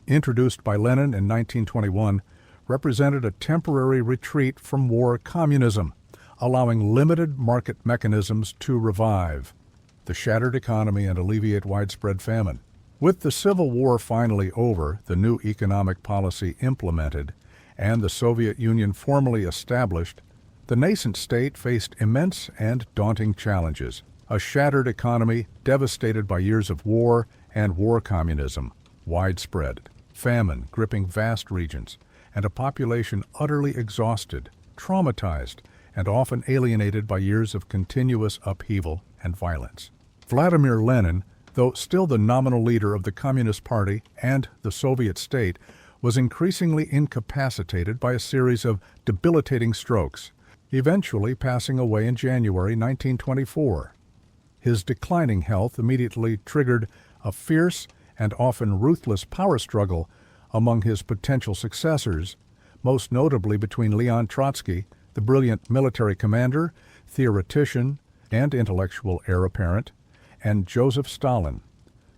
introduced by Lenin in 1921, represented a temporary retreat from war communism, allowing limited market mechanisms to revive the shattered economy and alleviate widespread famine. With the Civil War finally over, the new economic policy implemented, and the Soviet Union formally established, the nascent state faced immense and daunting challenges: a shattered economy devastated by years of war and war communism, widespread famine gripping vast regions, and a population utterly exhausted, traumatized, and often alienated by years of continuous upheaval and violence. Vladimir Lenin, though still the nominal leader of the Communist Party and the Soviet state, was increasingly incapacitated by a series of debilitating strokes, eventually passing away in January 1924. His declining health immediately triggered a fierce and often ruthless power struggle among his potential successors, most notably between Leon Trotsky, the brilliant military commander, theoretician, and intellectual heir apparent, and Joseph Stalin.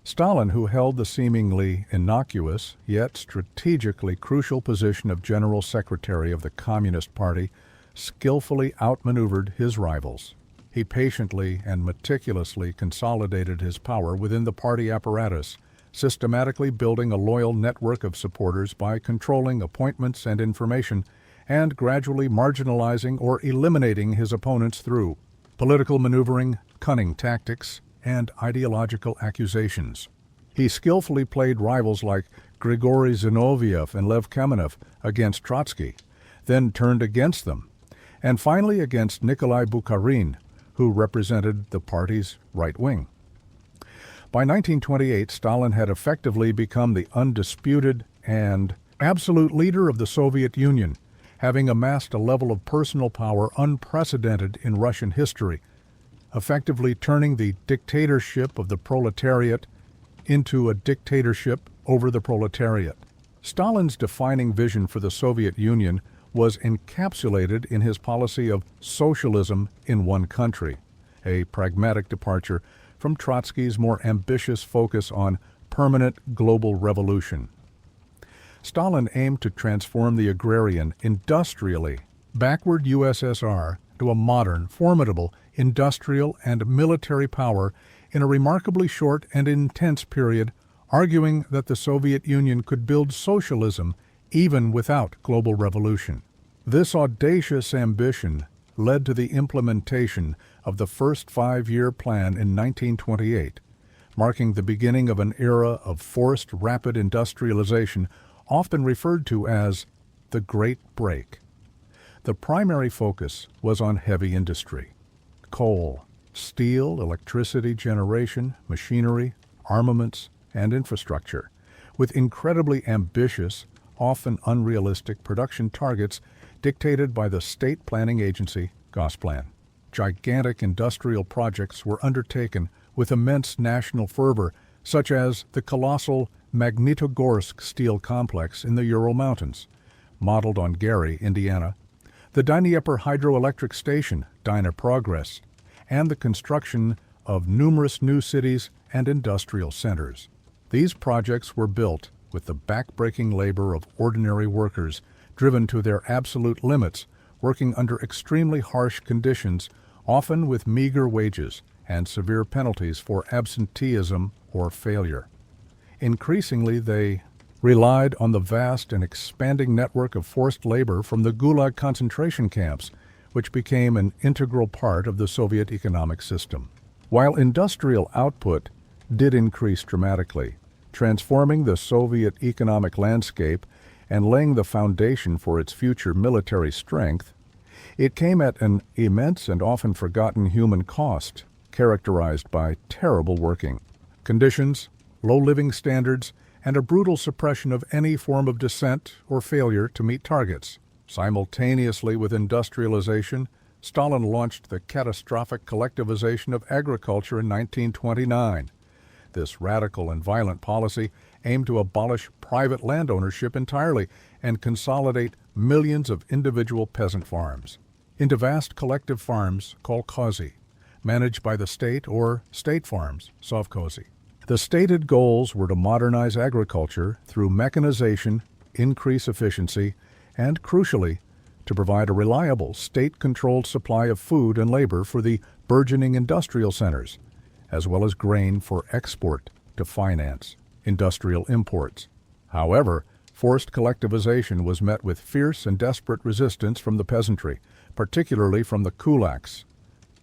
Stalin, who held the seemingly innocuous yet strategically crucial position of General Secretary of the Communist Party, skillfully outmaneuvered his rivals. He patiently and meticulously consolidated his power within the party apparatus, systematically building a loyal network of supporters by controlling appointments and information, and gradually marginalizing or eliminating his opponents through political maneuvering, cunning tactics, and ideological accusations. He skillfully played rivals like Grigory Zinoviev and Lev Kamenev against Trotsky, then turned against them, and finally against Nikolai Bukharin, who represented the party's right wing. By 1928, Stalin had effectively become the undisputed and absolute leader of the Soviet Union, having amassed a level of personal power unprecedented in Russian history, effectively turning the dictatorship of the proletariat into a dictatorship over the proletariat. Stalin's defining vision for the Soviet Union was encapsulated in his policy of socialism in one country, a pragmatic departure from Trotsky's more ambitious focus on permanent global revolution. Stalin aimed to transform the agrarian, industrially backward USSR to a modern, formidable industrial and military power in a remarkably short and intense period, arguing that the Soviet Union could build socialism even without global revolution. This audacious ambition led to the implementation of the first five-year plan in 1928, marking the beginning of an era of forced rapid industrialization, often referred to as the Great Break. The primary focus was on heavy industry: coal, steel, electricity generation, machinery, armaments, and infrastructure, with incredibly ambitious, often unrealistic production targets dictated by the state planning agency, Gosplan. Gigantic industrial projects were undertaken with immense national fervor, such as the colossal Magnitogorsk steel complex in the Ural Mountains, modeled on Gary, Indiana, the Dnieper hydroelectric station, Dyna Progress, and the construction of numerous new cities and industrial centers. These projects were built with the backbreaking labor of ordinary workers, driven to their absolute limits, working under extremely harsh conditions, often with meager wages and severe penalties for absenteeism or failure. Increasingly, they relied on the vast and expanding network of forced labor from the Gulag concentration camps, which became an integral part of the Soviet economic system. While industrial output did increase dramatically, transforming the Soviet economic landscape and laying the foundation for its future military strength, it came at an immense and often forgotten human cost, characterized by terrible working conditions, low living standards, and a brutal suppression of any form of dissent or failure to meet targets. Simultaneously with industrialization, Stalin launched the catastrophic collectivization of agriculture in 1929. This radical and violent policy aimed to abolish private land ownership entirely and consolidate millions of individual peasant farms into vast collective farms called kolkhozy, managed by the state, or state farms, sovkhozy. The stated goals were to modernize agriculture through mechanization, increase efficiency, and, crucially, to provide a reliable, state-controlled supply of food and labor for the burgeoning industrial centers, as well as grain for export to finance industrial imports. However, forced collectivization was met with fierce and desperate resistance from the peasantry, particularly from the kulaks,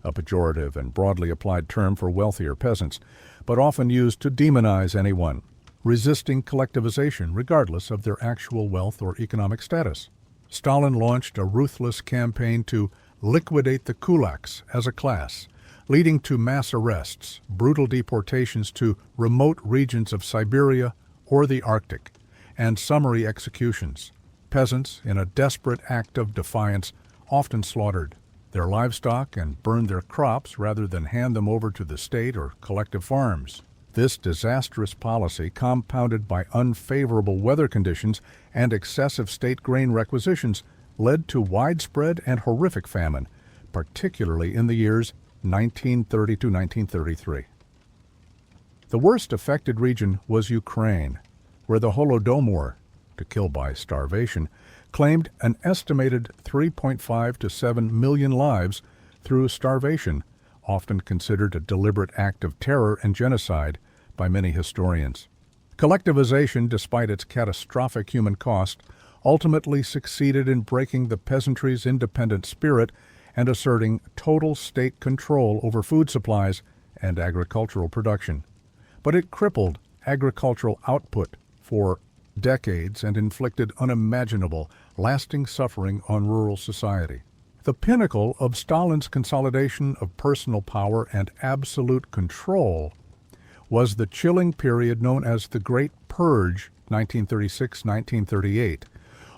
a pejorative and broadly applied term for wealthier peasants, but often used to demonize anyone resisting collectivization regardless of their actual wealth or economic status. Stalin launched a ruthless campaign to liquidate the kulaks as a class, leading to mass arrests, brutal deportations to remote regions of Siberia or the Arctic, and summary executions. Peasants, in a desperate act of defiance, often slaughtered their livestock and burned their crops rather than hand them over to the state or collective farms. This disastrous policy, compounded by unfavorable weather conditions and excessive state grain requisitions, led to widespread and horrific famine, particularly in the years 1930 to 1933. The worst affected region was Ukraine, where the Holodomor, to kill by starvation, claimed an estimated 3.5 to 7 million lives through starvation, often considered a deliberate act of terror and genocide by many historians. Collectivization, despite its catastrophic human cost, ultimately succeeded in breaking the peasantry's independent spirit and asserting total state control over food supplies and agricultural production. But it crippled agricultural output for decades and inflicted unimaginable, lasting suffering on rural society. The pinnacle of Stalin's consolidation of personal power and absolute control was the chilling period known as the Great Purge, 1936-1938,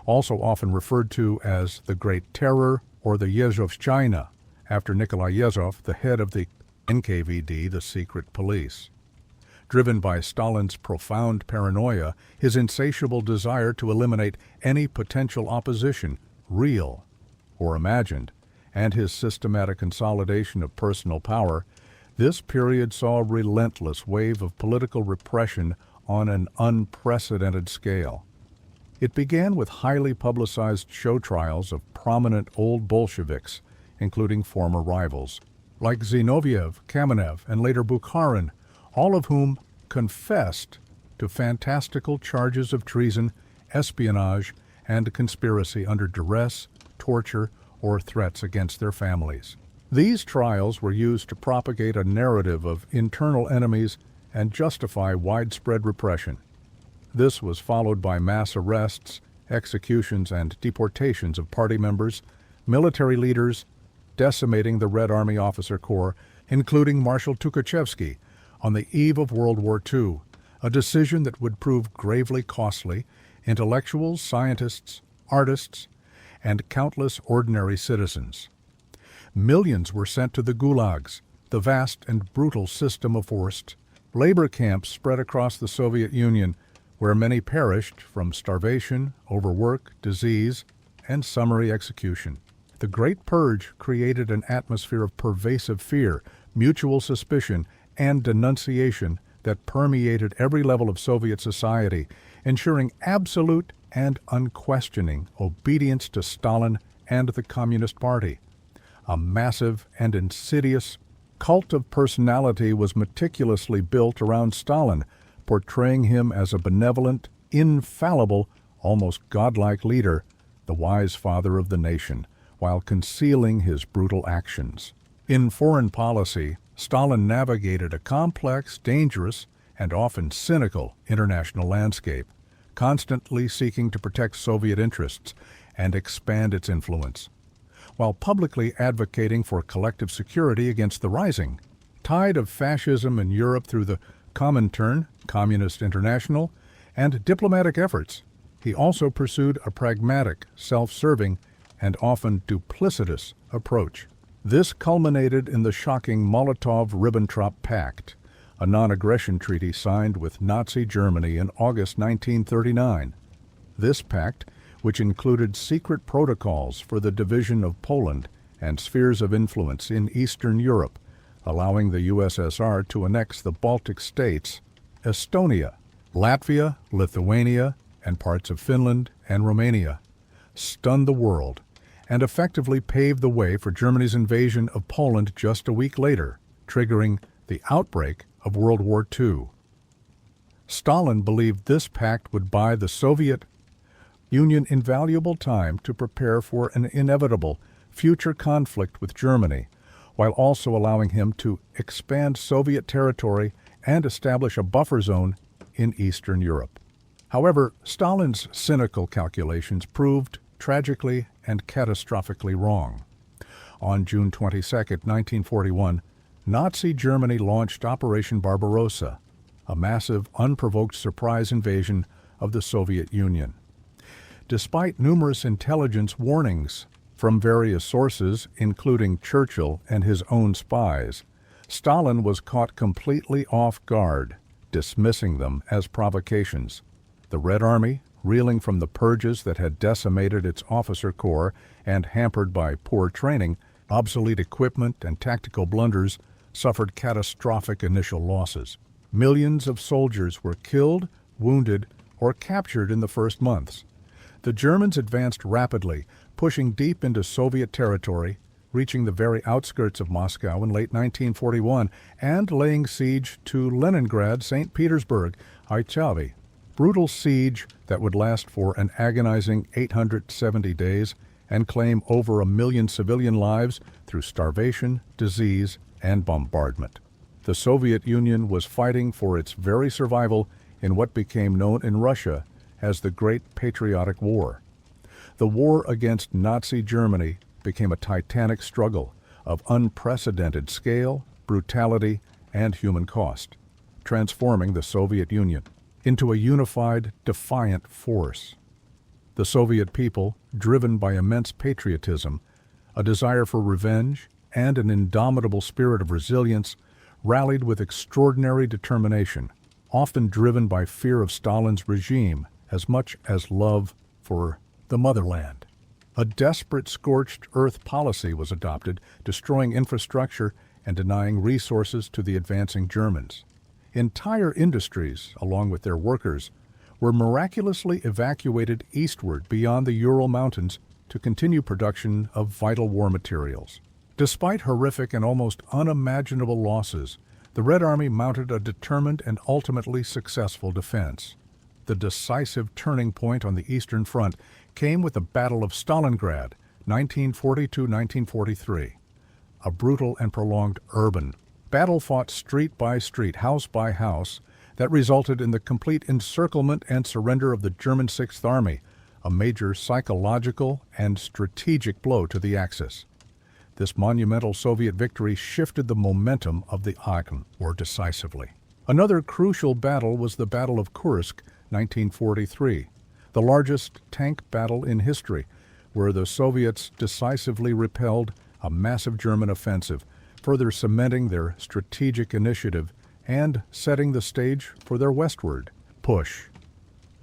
also often referred to as the Great Terror or the Yezhovshchina, after Nikolai Yezhov, the head of the NKVD, the secret police. Driven by Stalin's profound paranoia, his insatiable desire to eliminate any potential opposition, real or imagined, and his systematic consolidation of personal power, this period saw a relentless wave of political repression on an unprecedented scale. It began with highly publicized show trials of prominent old Bolsheviks, including former rivals, like Zinoviev, Kamenev, and later Bukharin, all of whom confessed to fantastical charges of treason, espionage, and conspiracy under duress, torture, or threats against their families. These trials were used to propagate a narrative of internal enemies and justify widespread repression. This was followed by mass arrests, executions, and deportations of party members, military leaders, decimating the Red Army officer corps, including Marshal Tukhachevsky, on the eve of World War II, a decision that would prove gravely costly. Intellectuals, scientists, artists, and countless ordinary citizens. Millions were sent to the gulags, the vast and brutal system of forced labor camps spread across the Soviet Union, where many perished from starvation, overwork, disease, and summary execution. The Great Purge created an atmosphere of pervasive fear, mutual suspicion, and denunciation that permeated every level of Soviet society, ensuring absolute and unquestioning obedience to Stalin and the Communist Party. A massive and insidious cult of personality was meticulously built around Stalin, portraying him as a benevolent, infallible, almost godlike leader, the wise father of the nation, while concealing his brutal actions. In foreign policy, Stalin navigated a complex, dangerous, and often cynical international landscape, constantly seeking to protect Soviet interests and expand its influence, while publicly advocating for collective security against the rising tide of fascism in Europe through the Comintern, Communist International, and diplomatic efforts. He also pursued a pragmatic, self-serving, and often duplicitous approach. This culminated in the shocking Molotov-Ribbentrop Pact, a non-aggression treaty signed with Nazi Germany in August 1939. This pact, which included secret protocols for the division of Poland and spheres of influence in Eastern Europe, allowing the USSR to annex the Baltic states, Estonia, Latvia, Lithuania, and parts of Finland and Romania, stunned the world and effectively paved the way for Germany's invasion of Poland just a week later, triggering the outbreak of World War II. Stalin believed this pact would buy the Soviet Union invaluable time to prepare for an inevitable future conflict with Germany, while also allowing him to expand Soviet territory and establish a buffer zone in Eastern Europe. However, Stalin's cynical calculations proved tragically and catastrophically wrong. On June 22, 1941, Nazi Germany launched Operation Barbarossa, a massive, unprovoked surprise invasion of the Soviet Union. Despite numerous intelligence warnings from various sources, including Churchill and his own spies, Stalin was caught completely off guard, dismissing them as provocations. The Red Army, reeling from the purges that had decimated its officer corps and hampered by poor training, obsolete equipment, and tactical blunders, suffered catastrophic initial losses. Millions of soldiers were killed, wounded, or captured in the first months. The Germans advanced rapidly, pushing deep into Soviet territory, reaching the very outskirts of Moscow in late 1941, and laying siege to Leningrad, St. Petersburg, Itched. Brutal siege that would last for an agonizing 870 days and claim over 1 million civilian lives through starvation, disease, and bombardment. The Soviet Union was fighting for its very survival in what became known in Russia as the Great Patriotic War. The war against Nazi Germany became a titanic struggle of unprecedented scale, brutality, and human cost, transforming the Soviet Union into a unified, defiant force. The Soviet people, driven by immense patriotism, a desire for revenge, and an indomitable spirit of resilience, rallied with extraordinary determination, often driven by fear of Stalin's regime as much as love for the motherland. A desperate scorched earth policy was adopted, destroying infrastructure and denying resources to the advancing Germans. Entire industries, along with their workers, were miraculously evacuated eastward beyond the Ural Mountains to continue production of vital war materials. Despite horrific and almost unimaginable losses, the Red Army mounted a determined and ultimately successful defense. The decisive turning point on the Eastern Front came with the Battle of Stalingrad, 1940–1943. A brutal and prolonged urban, battle-fought street by street, house by house, that resulted in the complete encirclement and surrender of the German Sixth Army, a major psychological and strategic blow to the Axis. This monumental Soviet victory shifted the momentum of the Aachen War decisively. Another crucial battle was the Battle of Kursk, 1943, the largest tank battle in history, where the Soviets decisively repelled a massive German offensive, further cementing their strategic initiative and setting the stage for their westward push.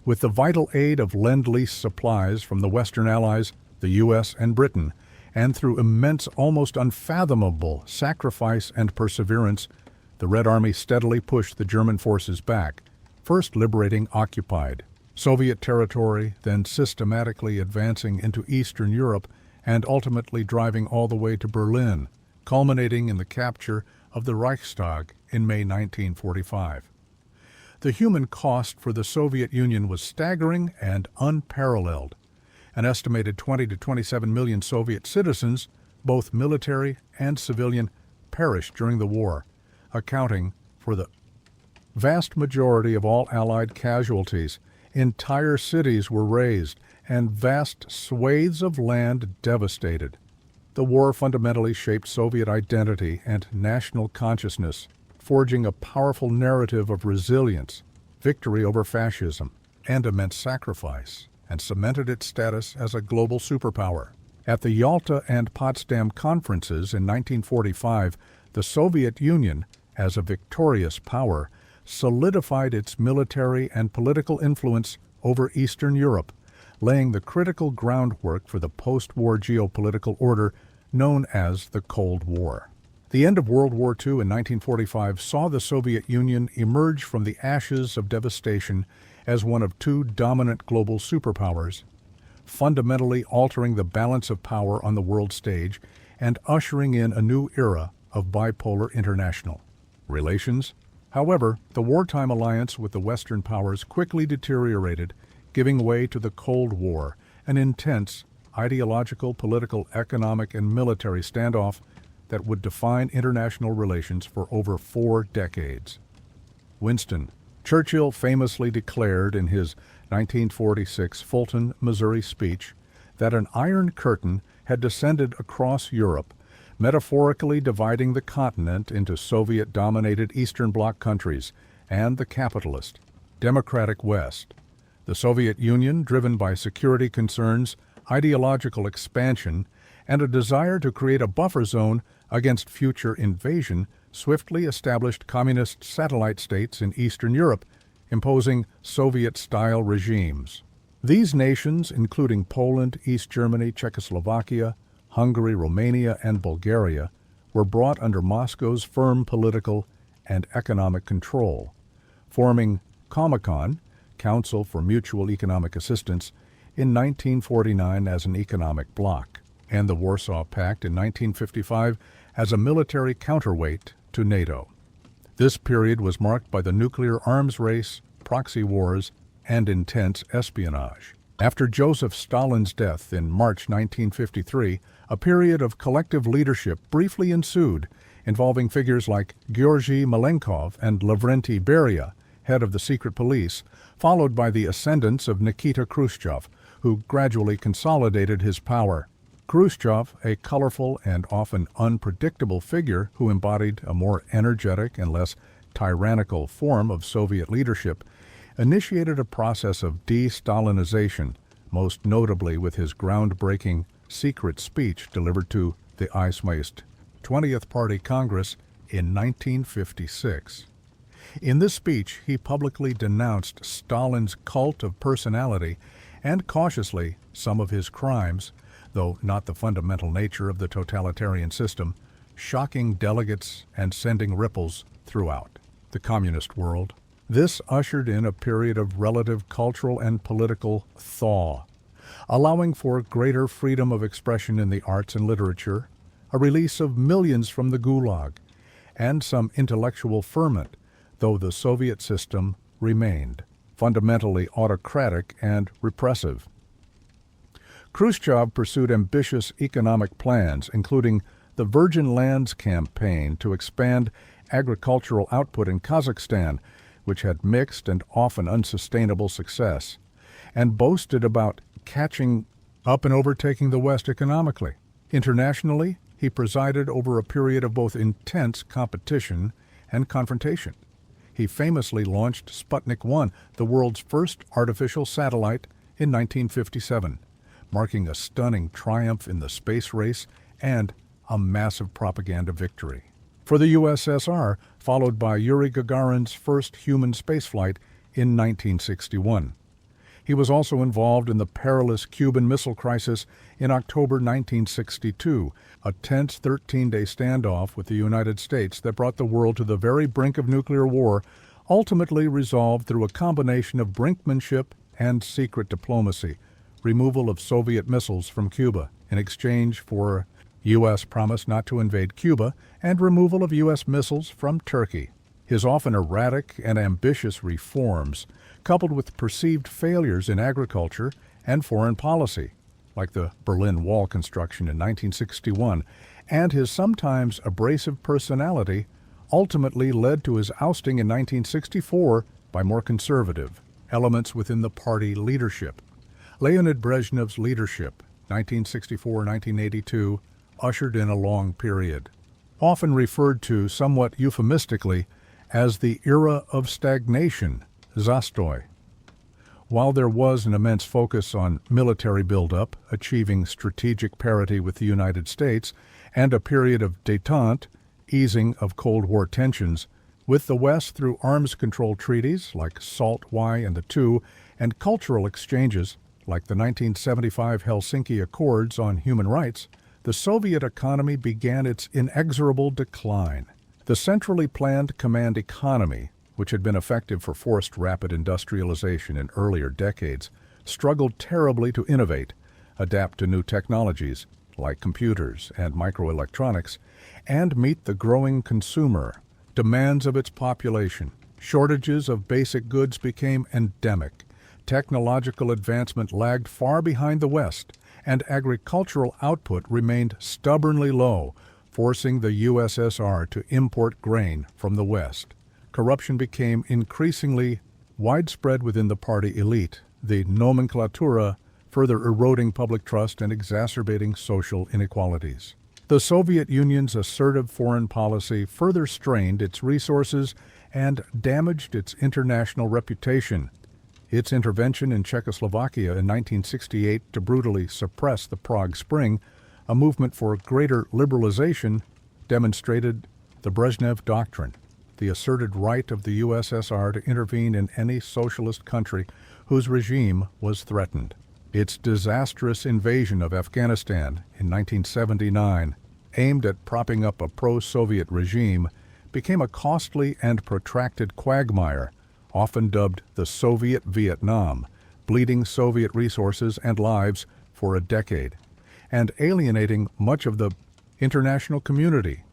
With the vital aid of Lend-Lease supplies from the Western Allies, the U.S. and Britain, and through immense, almost unfathomable sacrifice and perseverance, the Red Army steadily pushed the German forces back, first liberating occupied Soviet territory, then systematically advancing into Eastern Europe, and ultimately driving all the way to Berlin, culminating in the capture of the Reichstag in May 1945. The human cost for the Soviet Union was staggering and unparalleled. An estimated 20 to 27 million Soviet citizens, both military and civilian, perished during the war, accounting for the vast majority of all Allied casualties. Entire cities were razed and vast swathes of land devastated. The war fundamentally shaped Soviet identity and national consciousness, forging a powerful narrative of resilience, victory over fascism, and immense sacrifice, and cemented its status as a global superpower. At the Yalta and Potsdam conferences in 1945, the Soviet Union, as a victorious power, solidified its military and political influence over Eastern Europe, laying the critical groundwork for the post-war geopolitical order known as the Cold War. The end of World War II in 1945 saw the Soviet Union emerge from the ashes of devastation as one of two dominant global superpowers, fundamentally altering the balance of power on the world stage and ushering in a new era of bipolar international relations. However, the wartime alliance with the Western powers quickly deteriorated, giving way to the Cold War, an intense ideological, political, economic, and military standoff that would define international relations for over 4 decades. Winston Churchill famously declared in his 1946 Fulton, Missouri speech that an Iron Curtain had descended across Europe, metaphorically dividing the continent into Soviet-dominated Eastern Bloc countries and the capitalist, democratic West. The Soviet Union, driven by security concerns, ideological expansion, and a desire to create a buffer zone against future invasion, swiftly established communist satellite states in Eastern Europe, imposing Soviet-style regimes. These nations, including Poland, East Germany, Czechoslovakia, Hungary, Romania, and Bulgaria, were brought under Moscow's firm political and economic control, forming Comecon, Council for Mutual Economic Assistance, in 1949 as an economic bloc, and the Warsaw Pact in 1955 as a military counterweight to NATO. This period was marked by the nuclear arms race, proxy wars, and intense espionage. After Joseph Stalin's death in March 1953, a period of collective leadership briefly ensued, involving figures like Georgy Malenkov and Lavrenti Beria, head of the secret police, followed by the ascendance of Nikita Khrushchev, who gradually consolidated his power. Khrushchev, a colorful and often unpredictable figure who embodied a more energetic and less tyrannical form of Soviet leadership, initiated a process of de-Stalinization, most notably with his groundbreaking secret speech delivered to the Eismeist 20th Party Congress in 1956. In this speech, he publicly denounced Stalin's cult of personality and cautiously some of his crimes, though not the fundamental nature of the totalitarian system, shocking delegates and sending ripples throughout the communist world. This ushered in a period of relative cultural and political thaw, allowing for greater freedom of expression in the arts and literature, a release of millions from the Gulag, and some intellectual ferment, though the Soviet system remained fundamentally autocratic and repressive. Khrushchev pursued ambitious economic plans, including the Virgin Lands campaign to expand agricultural output in Kazakhstan, which had mixed and often unsustainable success, and boasted about catching up and overtaking the West economically. Internationally, he presided over a period of both intense competition and confrontation. He famously launched Sputnik 1, the world's first artificial satellite, in 1957, marking a stunning triumph in the space race and a massive propaganda victory for the USSR, followed by Yuri Gagarin's first human spaceflight in 1961. He was also involved in the perilous Cuban Missile Crisis in October 1962, a tense 13-day standoff with the United States that brought the world to the very brink of nuclear war, ultimately resolved through a combination of brinkmanship and secret diplomacy, removal of Soviet missiles from Cuba in exchange for U.S. promise not to invade Cuba, and removal of U.S. missiles from Turkey. His often erratic and ambitious reforms, coupled with perceived failures in agriculture and foreign policy, like the Berlin Wall construction in 1961, and his sometimes abrasive personality, ultimately led to his ousting in 1964 by more conservative elements within the party leadership. Leonid Brezhnev's leadership, 1964-1982, ushered in a long period, often referred to somewhat euphemistically as the era of stagnation, Zastoy. While there was an immense focus on military buildup, achieving strategic parity with the United States, and a period of détente, easing of Cold War tensions, with the West through arms control treaties like SALT I and II, and cultural exchanges like the 1975 Helsinki Accords on Human Rights, the Soviet economy began its inexorable decline. The centrally planned command economy, which had been effective for forced rapid industrialization in earlier decades, struggled terribly to innovate, adapt to new technologies like computers and microelectronics, and meet the growing consumer demands of its population. Shortages of basic goods became endemic. Technological advancement lagged far behind the West, and agricultural output remained stubbornly low, forcing the USSR to import grain from the West. Corruption became increasingly widespread within the party elite, the nomenklatura further eroding public trust and exacerbating social inequalities. The Soviet Union's assertive foreign policy further strained its resources and damaged its international reputation. Its intervention in Czechoslovakia in 1968 to brutally suppress the Prague Spring, a movement for greater liberalization, demonstrated the Brezhnev Doctrine, the asserted right of the USSR to intervene in any socialist country whose regime was threatened. Its disastrous invasion of Afghanistan in 1979, aimed at propping up a pro-Soviet regime, became a costly and protracted quagmire, often dubbed the Soviet Vietnam, bleeding Soviet resources and lives for a decade, and alienating much of the international community.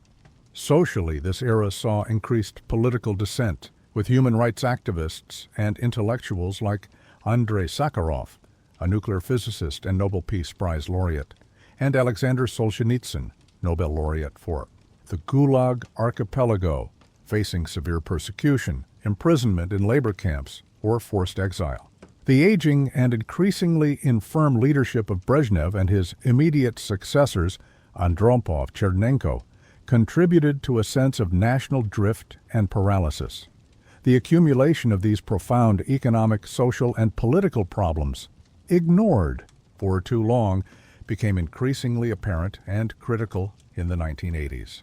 Socially, this era saw increased political dissent, with human rights activists and intellectuals like Andrei Sakharov, a nuclear physicist and Nobel Peace Prize laureate, and Alexander Solzhenitsyn, Nobel laureate for the Gulag Archipelago, facing severe persecution, imprisonment in labor camps, or forced exile. The aging and increasingly infirm leadership of Brezhnev and his immediate successors, Andropov, Chernenko, contributed to a sense of national drift and paralysis. The accumulation of these profound economic, social, and political problems, ignored for too long, became increasingly apparent and critical in the 1980s.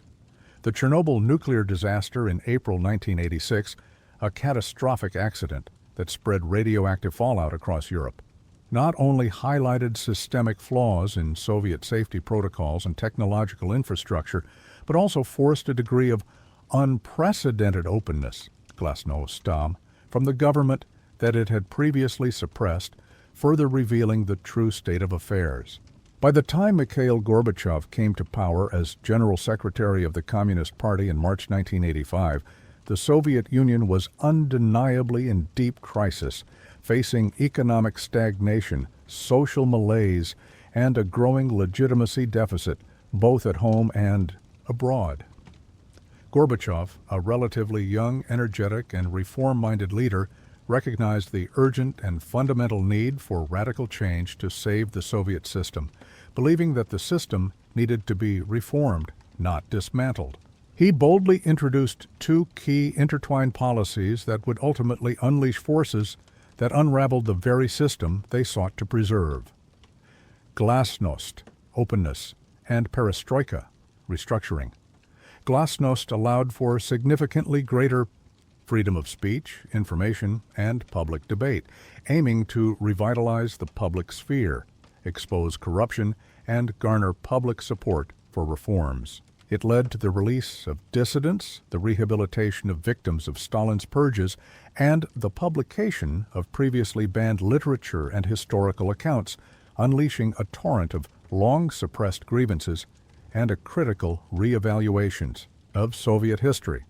The Chernobyl nuclear disaster in April 1986, a catastrophic accident that spread radioactive fallout across Europe, not only highlighted systemic flaws in Soviet safety protocols and technological infrastructure, but also forced a degree of unprecedented openness, glasnost, from the government that it had previously suppressed, further revealing the true state of affairs. By the time Mikhail Gorbachev came to power as General Secretary of the Communist Party in March 1985, the Soviet Union was undeniably in deep crisis, facing economic stagnation, social malaise, and a growing legitimacy deficit, both at home and abroad. Gorbachev, a relatively young, energetic, and reform-minded leader, recognized the urgent and fundamental need for radical change to save the Soviet system, believing that the system needed to be reformed, not dismantled. He boldly introduced two key intertwined policies that would ultimately unleash forces that unraveled the very system they sought to preserve. Glasnost, openness, and perestroika, restructuring. Glasnost allowed for significantly greater freedom of speech, information, and public debate, aiming to revitalize the public sphere, expose corruption, and garner public support for reforms. It led to the release of dissidents, the rehabilitation of victims of Stalin's purges, and the publication of previously banned literature and historical accounts, unleashing a torrent of long-suppressed grievances and a critical re-evaluations of Soviet history.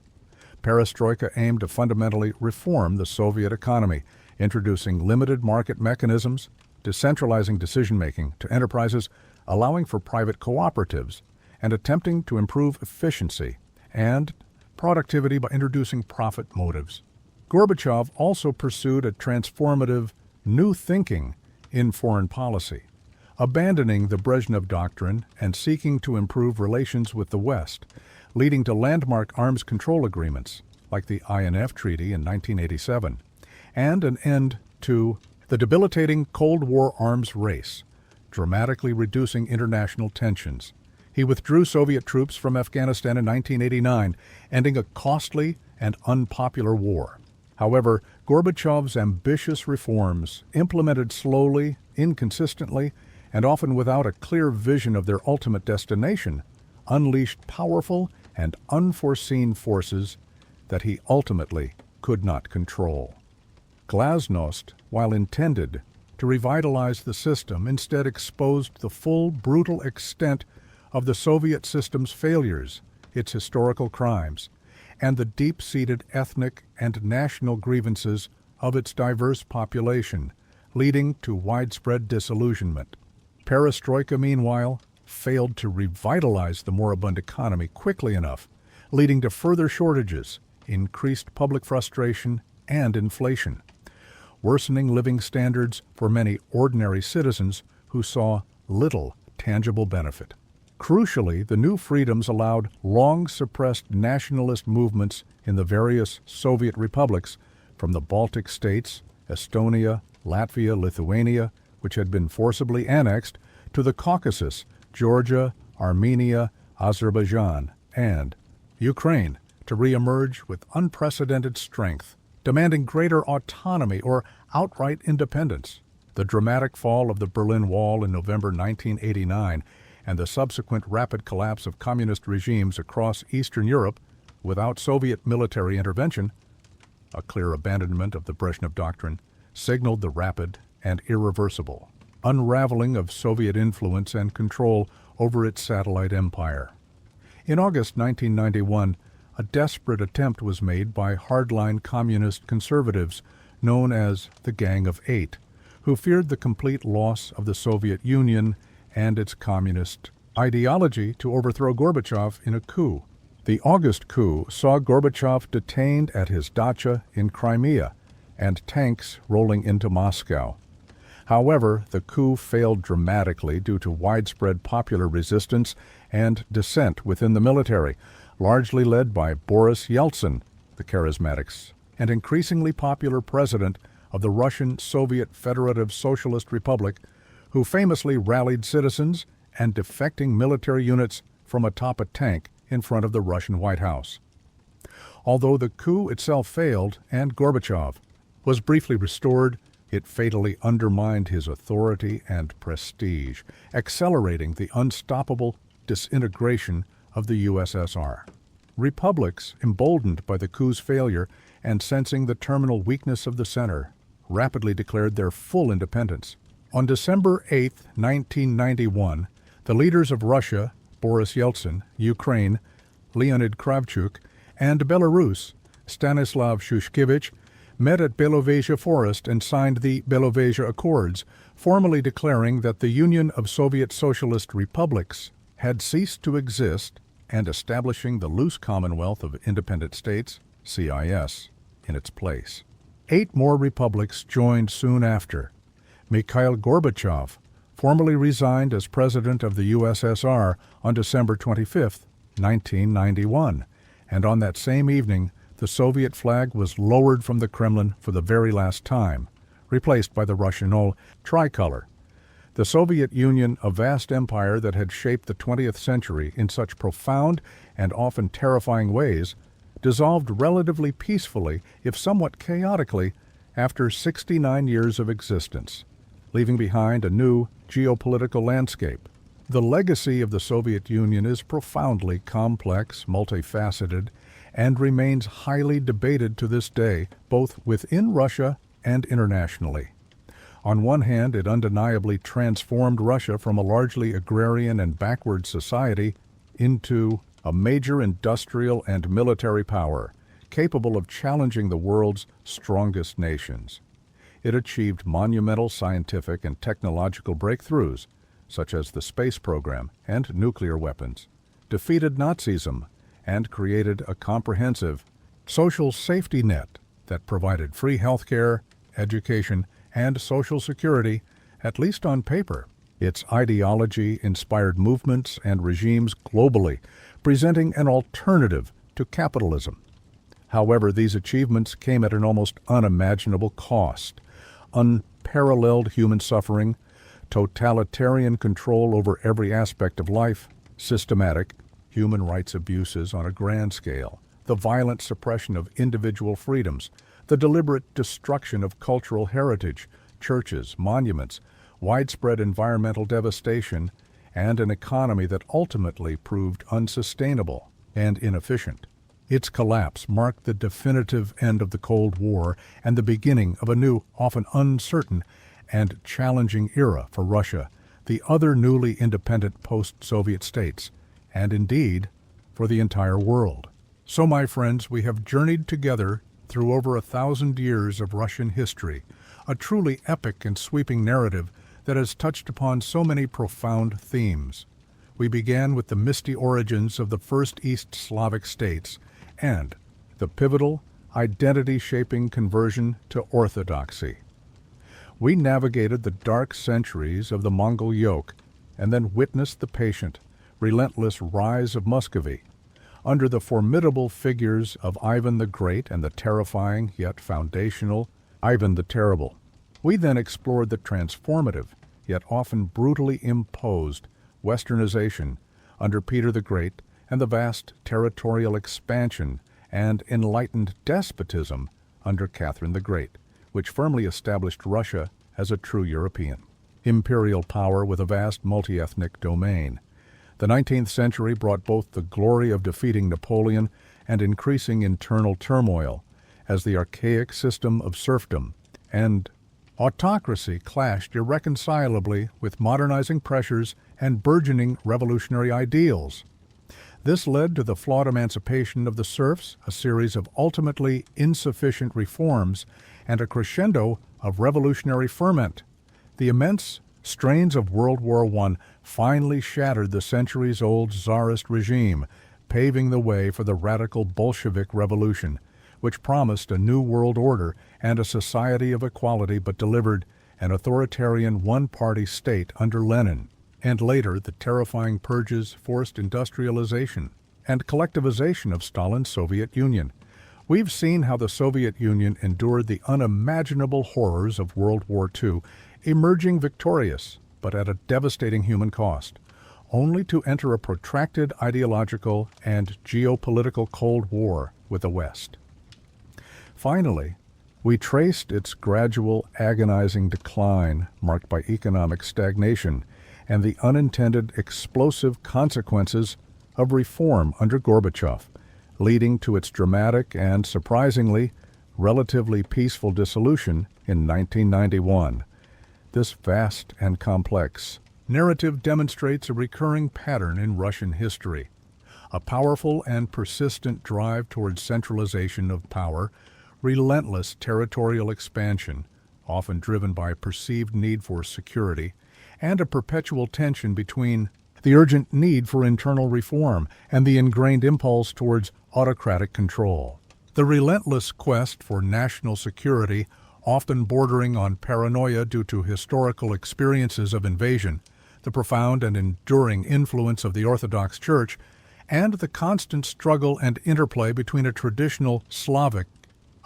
Perestroika aimed to fundamentally reform the Soviet economy, introducing limited market mechanisms, decentralizing decision-making to enterprises, allowing for private cooperatives, and attempting to improve efficiency and productivity by introducing profit motives. Gorbachev also pursued a transformative new thinking in foreign policy, abandoning the Brezhnev doctrine and seeking to improve relations with the West, leading to landmark arms control agreements like the INF Treaty in 1987, and an end to the debilitating Cold War arms race, dramatically reducing international tensions. He withdrew Soviet troops from Afghanistan in 1989, ending a costly and unpopular war. However, Gorbachev's ambitious reforms, implemented slowly, inconsistently, and often without a clear vision of their ultimate destination, unleashed powerful and unforeseen forces that he ultimately could not control. Glasnost, while intended to revitalize the system, instead exposed the full, brutal extent of the Soviet system's failures, its historical crimes, and the deep-seated ethnic and national grievances of its diverse population, leading to widespread disillusionment. Perestroika, meanwhile, failed to revitalize the moribund economy quickly enough, leading to further shortages, increased public frustration, and inflation, worsening living standards for many ordinary citizens who saw little tangible benefit. Crucially, the new freedoms allowed long-suppressed nationalist movements in the various Soviet republics, from the Baltic states, Estonia, Latvia, Lithuania, which had been forcibly annexed, to the Caucasus, Georgia, Armenia, Azerbaijan, and Ukraine, to re-emerge with unprecedented strength, demanding greater autonomy or outright independence. The dramatic fall of the Berlin Wall in November 1989 and the subsequent rapid collapse of communist regimes across Eastern Europe without Soviet military intervention, a clear abandonment of the Brezhnev doctrine, signaled the rapid and irreversible unraveling of Soviet influence and control over its satellite empire. In August 1991, a desperate attempt was made by hardline communist conservatives known as the Gang of Eight, who feared the complete loss of the Soviet Union and its communist ideology, to overthrow Gorbachev in a coup. The August coup saw Gorbachev detained at his dacha in Crimea and tanks rolling into Moscow. However, the coup failed dramatically due to widespread popular resistance and dissent within the military, largely led by Boris Yeltsin, the charismatic and increasingly popular president of the Russian Soviet Federative Socialist Republic, who famously rallied citizens and defecting military units from atop a tank in front of the Russian White House. Although the coup itself failed and Gorbachev was briefly restored, it fatally undermined his authority and prestige, accelerating the unstoppable disintegration of the USSR. Republics, emboldened by the coup's failure and sensing the terminal weakness of the center, rapidly declared their full independence. On December 8, 1991, the leaders of Russia, Boris Yeltsin, Ukraine, Leonid Kravchuk, and Belarus, Stanislav Shushkevich, met at Belovezha Forest and signed the Belovezha Accords, formally declaring that the Union of Soviet Socialist Republics had ceased to exist and establishing the loose Commonwealth of Independent States, CIS, in its place. 8 more republics joined soon after. Mikhail Gorbachev formally resigned as president of the USSR on December 25, 1991, and on that same evening, the Soviet flag was lowered from the Kremlin for the very last time, replaced by the Russian old tricolor. The Soviet Union, a vast empire that had shaped the 20th century in such profound and often terrifying ways, dissolved relatively peacefully, if somewhat chaotically, after 69 years of existence, leaving behind a new geopolitical landscape. The legacy of the Soviet Union is profoundly complex, multifaceted, and remains highly debated to this day, both within Russia and internationally. On one hand, it undeniably transformed Russia from a largely agrarian and backward society into a major industrial and military power, capable of challenging the world's strongest nations. It achieved monumental scientific and technological breakthroughs, such as the space program and nuclear weapons, defeated Nazism, and created a comprehensive social safety net that provided free healthcare, education, and social security, at least on paper. Its ideology inspired movements and regimes globally, presenting an alternative to capitalism. However, these achievements came at an almost unimaginable cost: unparalleled human suffering, totalitarian control over every aspect of life, systematic human rights abuses on a grand scale, the violent suppression of individual freedoms, the deliberate destruction of cultural heritage, churches, monuments, widespread environmental devastation, and an economy that ultimately proved unsustainable and inefficient. Its collapse marked the definitive end of the Cold War and the beginning of a new, often uncertain, and challenging era for Russia, the other newly independent post-Soviet states, and indeed, for the entire world. So, my friends, we have journeyed together through over 1,000 years of Russian history, a truly epic and sweeping narrative that has touched upon so many profound themes. We began with the misty origins of the first East Slavic states and the pivotal, identity-shaping conversion to Orthodoxy. We navigated the dark centuries of the Mongol yoke and then witnessed the patient, relentless rise of Muscovy, under the formidable figures of Ivan the Great and the terrifying yet foundational Ivan the Terrible. We then explored the transformative, yet often brutally imposed, Westernization under Peter the Great and the vast territorial expansion and enlightened despotism under Catherine the Great, which firmly established Russia as a true European imperial power with a vast multi-ethnic domain. The 19th century brought both the glory of defeating Napoleon and increasing internal turmoil, as the archaic system of serfdom and autocracy clashed irreconcilably with modernizing pressures and burgeoning revolutionary ideals. This led to the flawed emancipation of the serfs, a series of ultimately insufficient reforms, and a crescendo of revolutionary ferment. The immense strains of World War I finally shattered the centuries-old Tsarist regime, paving the way for the radical Bolshevik Revolution, which promised a new world order and a society of equality but delivered an authoritarian one-party state under Lenin, and later the terrifying purges, forced industrialization, and collectivization of Stalin's Soviet Union. We've seen how the Soviet Union endured the unimaginable horrors of World War II, emerging victorious, but at a devastating human cost, only to enter a protracted ideological and geopolitical Cold War with the West. Finally, we traced its gradual, agonizing decline, marked by economic stagnation and the unintended explosive consequences of reform under Gorbachev, leading to its dramatic and, surprisingly, relatively peaceful dissolution in 1991. This vast and complex narrative demonstrates a recurring pattern in Russian history: a powerful and persistent drive towards centralization of power, relentless territorial expansion, often driven by a perceived need for security, and a perpetual tension between the urgent need for internal reform and the ingrained impulse towards autocratic control. The relentless quest for national security, often bordering on paranoia due to historical experiences of invasion, the profound and enduring influence of the Orthodox Church, and the constant struggle and interplay between a traditional Slavic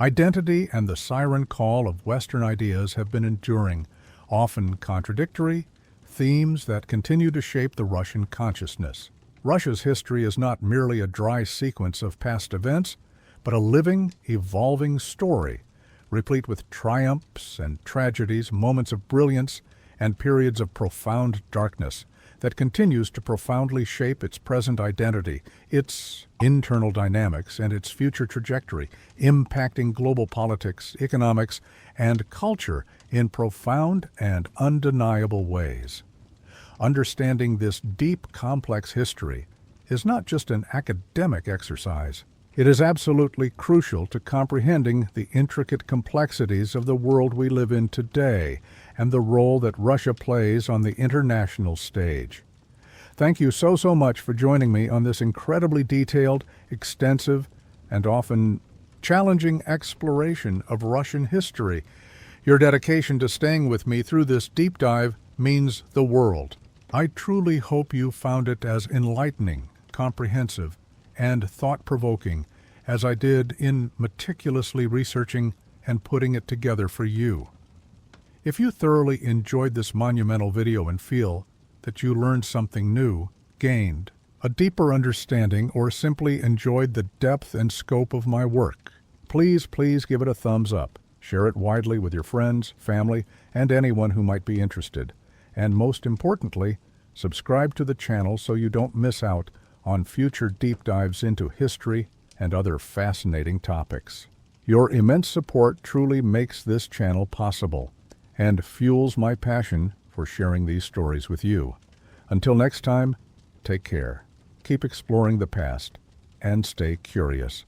identity and the siren call of Western ideas have been enduring, often contradictory, themes that continue to shape the Russian consciousness. Russia's history is not merely a dry sequence of past events, but a living, evolving story, replete with triumphs and tragedies, moments of brilliance, and periods of profound darkness that continues to profoundly shape its present identity, its internal dynamics, and its future trajectory, impacting global politics, economics, and culture in profound and undeniable ways. Understanding this deep, complex history is not just an academic exercise. It is absolutely crucial to comprehending the intricate complexities of the world we live in today and the role that Russia plays on the international stage. Thank you so much for joining me on this incredibly detailed, extensive, and often challenging exploration of Russian history. Your dedication to staying with me through this deep dive means the world. I truly hope you found it as enlightening, comprehensive, and thought-provoking as I did in meticulously researching and putting it together for you. If you thoroughly enjoyed this monumental video and feel that you learned something new, gained a deeper understanding, or simply enjoyed the depth and scope of my work, please give it a thumbs up. Share it widely with your friends, family, and anyone who might be interested. And most importantly, subscribe to the channel so you don't miss out on future deep dives into history and other fascinating topics. Your immense support truly makes this channel possible and fuels my passion for sharing these stories with you. Until next time, take care, keep exploring the past, and stay curious.